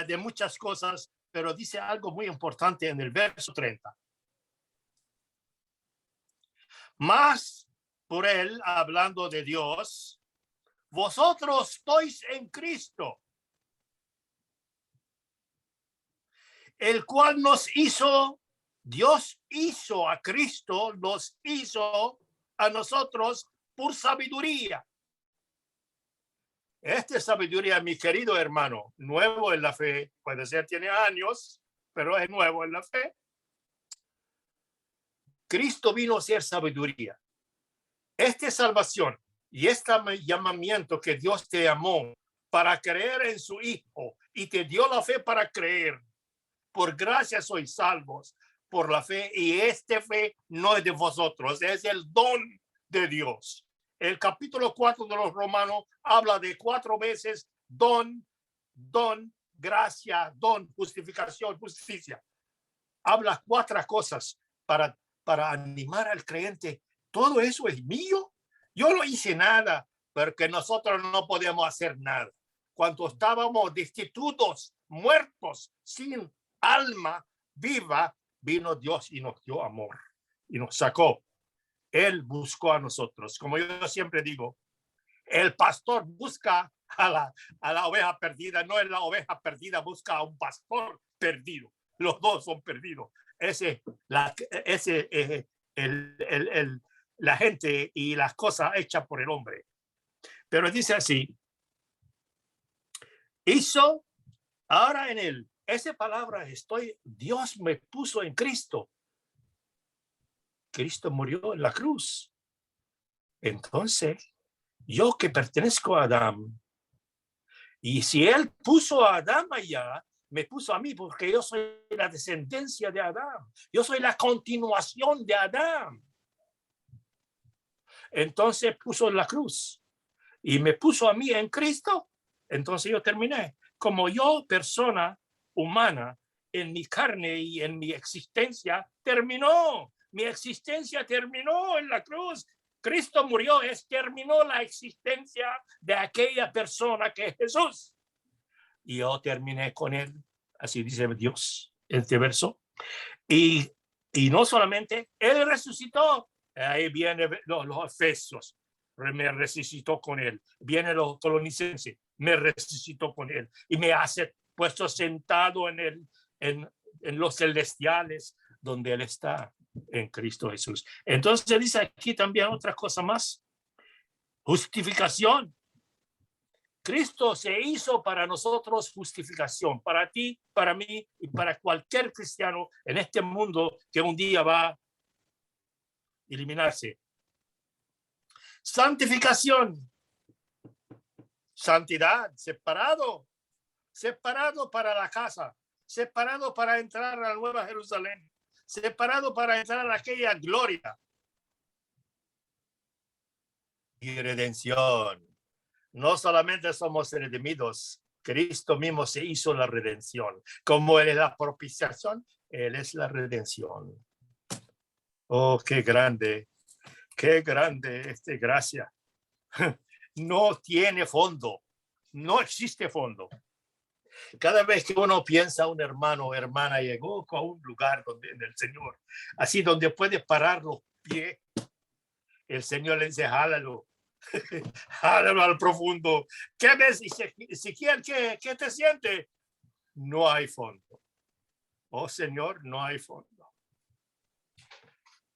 de muchas cosas, pero dice algo muy importante en el verso 30. Más por él, hablando de Dios, vosotros estáis en Cristo, el cual nos hizo, Dios hizo a Cristo, nos hizo a nosotros por sabiduría. Esta sabiduría, mi querido hermano, nuevo en la fe, puede ser tiene años, pero es nuevo en la fe. Cristo vino a ser sabiduría. Esta salvación y este llamamiento que Dios te llamó para creer en su Hijo y te dio la fe para creer. Por gracia sois salvos por la fe, y esta fe no es de vosotros, es el don de Dios. El capítulo 4 de los Romanos habla de 4 veces don, gracia, don, justificación, justicia. Habla 4 cosas para animar al creyente. Todo eso es mío. Yo no hice nada, porque nosotros no podemos hacer nada. Cuando estábamos destitutos, muertos, sin alma viva, vino Dios y nos dio amor y nos sacó. Él buscó a nosotros. Como yo siempre digo, el pastor busca a la oveja perdida, no es la oveja perdida, busca a un pastor perdido. Los dos son perdidos. La gente y las cosas hechas por el hombre. Pero dice así, hizo ahora en él. Esa palabra Dios me puso en Cristo. Cristo murió en la cruz. Entonces, yo que pertenezco a Adán, y si él puso a Adán allá, me puso a mí, porque yo soy la descendencia de Adán. Yo soy la continuación de Adán. Entonces puso en la cruz y me puso a mí en Cristo. Entonces yo terminé. Como yo, persona humana, en mi carne y en mi existencia, terminó. Mi existencia terminó en la cruz. Cristo murió, terminó la existencia de aquella persona que es Jesús. Y yo terminé con él. Así dice Dios, este verso. Y no solamente, él resucitó. Ahí vienen los Efesios, me resucitó con él. Vienen los Colonicenses, me resucitó con él. Y me hace puesto sentado en los celestiales, donde él está, en Cristo Jesús. Entonces dice aquí también otra cosa más. Justificación. Cristo se hizo para nosotros justificación, para ti, para mí y para cualquier cristiano en este mundo que un día va a eliminarse. Santificación. Santidad, separado para la casa, separado para entrar a la Nueva Jerusalén, separado para entrar a aquella gloria. Y redención. No solamente somos redimidos, Cristo mismo se hizo la redención. Como Él es la propiciación, Él es la redención. Oh, qué grande esta gracia. No tiene fondo, no existe fondo. Cada vez que uno piensa un hermano o hermana llegó a un lugar donde en el Señor, así donde puede parar los pies, el Señor le dice, jálalo. Jálalo al profundo. ¿Qué ves, Ezequiel? ¿Qué te siente? No hay fondo. Oh Señor, no hay fondo.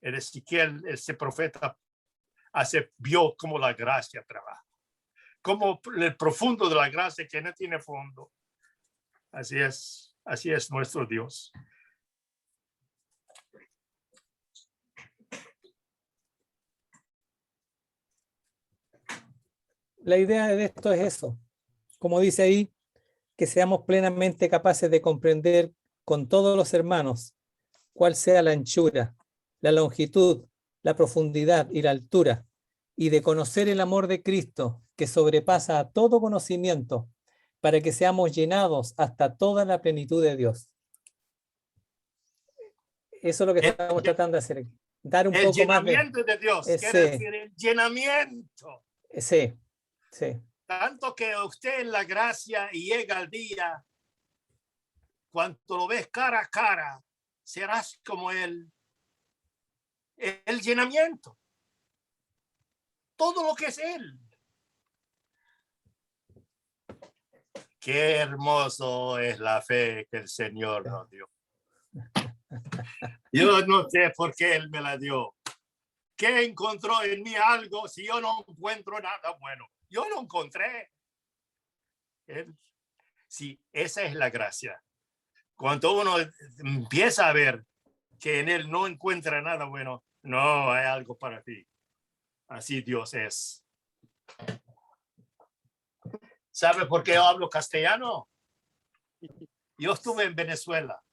El Ezequiel, ese profeta, vio cómo la gracia trabaja, como el profundo de la gracia que no tiene fondo. Así es nuestro Dios. La idea de esto es eso, como dice ahí, que seamos plenamente capaces de comprender con todos los hermanos cuál sea la anchura, la longitud, la profundidad y la altura, y de conocer el amor de Cristo que sobrepasa a todo conocimiento, para que seamos llenados hasta toda la plenitud de Dios. Eso es lo que estamos tratando de hacer aquí. Dar un poco más de Dios, quiere decir el llenamiento. Sí. Sí, Tanto que usted en la gracia y llega el día, cuando lo ves cara a cara, serás como el llenamiento. Todo lo que es Él. Qué hermoso es la fe que el Señor nos dio. Yo no sé por qué Él me la dio. ¿Qué encontró en mí algo si yo no encuentro nada bueno? Yo lo encontré. Sí, esa es la gracia. Cuando uno empieza a ver que en Él no encuentra nada bueno, no hay algo para ti. Así Dios es. ¿Sabe por qué yo hablo castellano? Yo estuve en Venezuela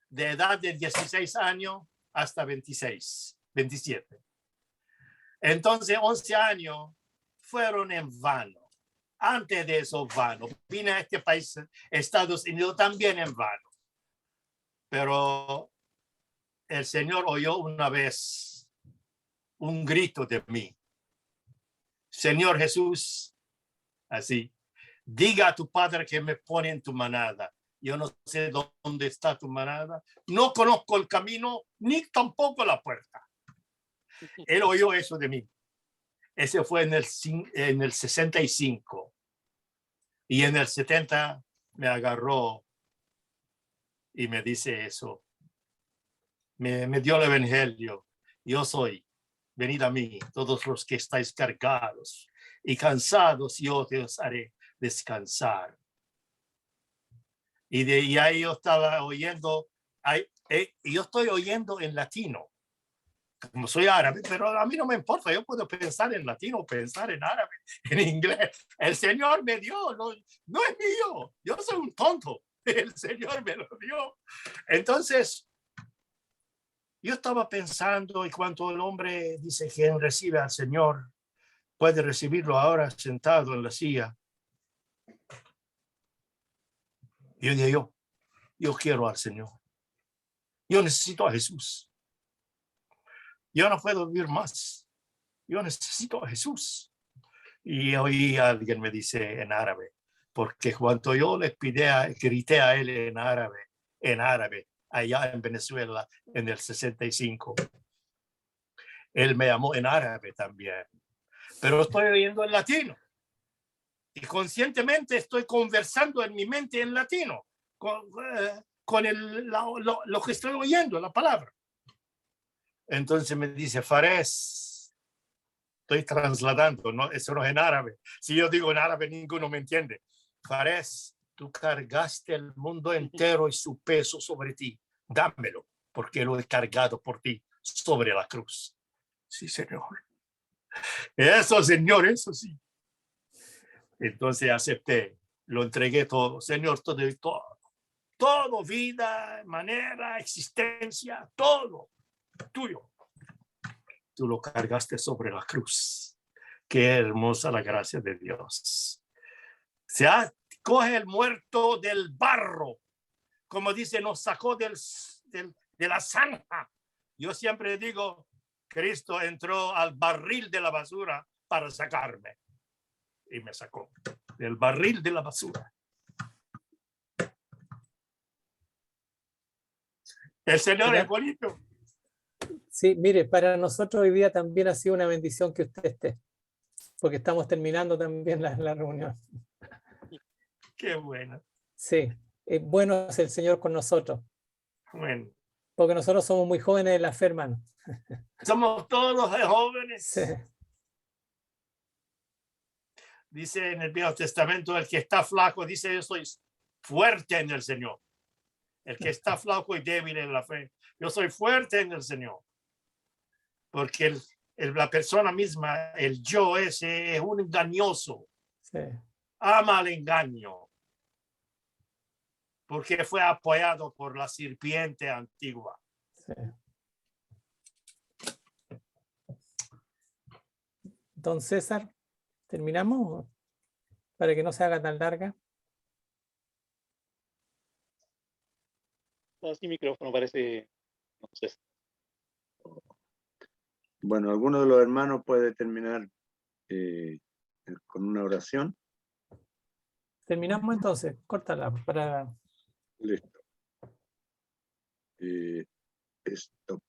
de edad de 16 años hasta 26, 27. Entonces, 11 años fueron en vano. Antes de eso, vano. Vine a este país, Estados Unidos, también en vano. Pero el Señor oyó una vez un grito de mí. Señor Jesús, así, diga a tu padre que me pone en tu manada. Yo no sé dónde está tu manada. No conozco el camino, ni tampoco la puerta. Él oyó eso de mí. Ese fue en el 65. Y en el 70 me agarró y me dice eso. Me dio el evangelio. Yo soy, venid a mí, todos los que estáis cargados y cansados, yo te os haré descansar. Y ahí yo estaba oyendo, yo estoy oyendo en latino, como soy árabe, pero a mí no me importa, yo puedo pensar en latino, pensar en árabe, en inglés. El Señor me dio, no es mío, yo soy un tonto, el Señor me lo dio. Entonces, yo estaba pensando, y cuando el hombre dice que recibe al Señor, puede recibirlo ahora sentado en la silla. Yo dije, yo quiero al Señor. Yo necesito a Jesús. Yo no puedo vivir más. Yo necesito a Jesús. Y oí a alguien me dice en árabe, porque cuando yo le grité a él en árabe, allá en Venezuela en el 65, él me llamó en árabe también. Pero estoy oyendo en latino. Y conscientemente estoy conversando en mi mente en latino, con lo que estoy oyendo, la palabra. Entonces me dice, Fares, estoy trasladando, no, eso no es en árabe. Si yo digo en árabe, ninguno me entiende. Fares, tú cargaste el mundo entero y su peso sobre ti. Dámelo, porque lo he cargado por ti sobre la cruz. Sí, Señor. Eso, Señor, eso sí. Entonces acepté, lo entregué todo. Señor, todo, vida, manera, existencia, todo tuyo. Tú lo cargaste sobre la cruz. Qué hermosa la gracia de Dios. Coge el muerto del barro, como dice, nos sacó de la zanja. Yo siempre digo, Cristo entró al barril de la basura para sacarme. Y me sacó del barril de la basura. El Señor es bonito. Sí, mire, para nosotros hoy día también ha sido una bendición que usted esté, porque estamos terminando también la reunión. Qué bueno. Sí, bueno es el Señor con nosotros. Bueno. Porque nosotros somos muy jóvenes en la fe, hermano. Somos todos jóvenes. Sí. Dice en el Viejo Testamento, el que está flaco, dice, yo soy fuerte en el Señor. El que está flaco y débil en la fe, yo soy fuerte en el Señor. Porque la persona misma, el yo ese, es un engañoso. Sí. Ama el engaño. Porque fue apoyado por la serpiente antigua. Sí. Don César, ¿terminamos? Para que no se haga tan larga. Sin micrófono parece. No sé. Bueno, alguno de los hermanos puede terminar con una oración. Terminamos entonces, córtala para... Listo. Esto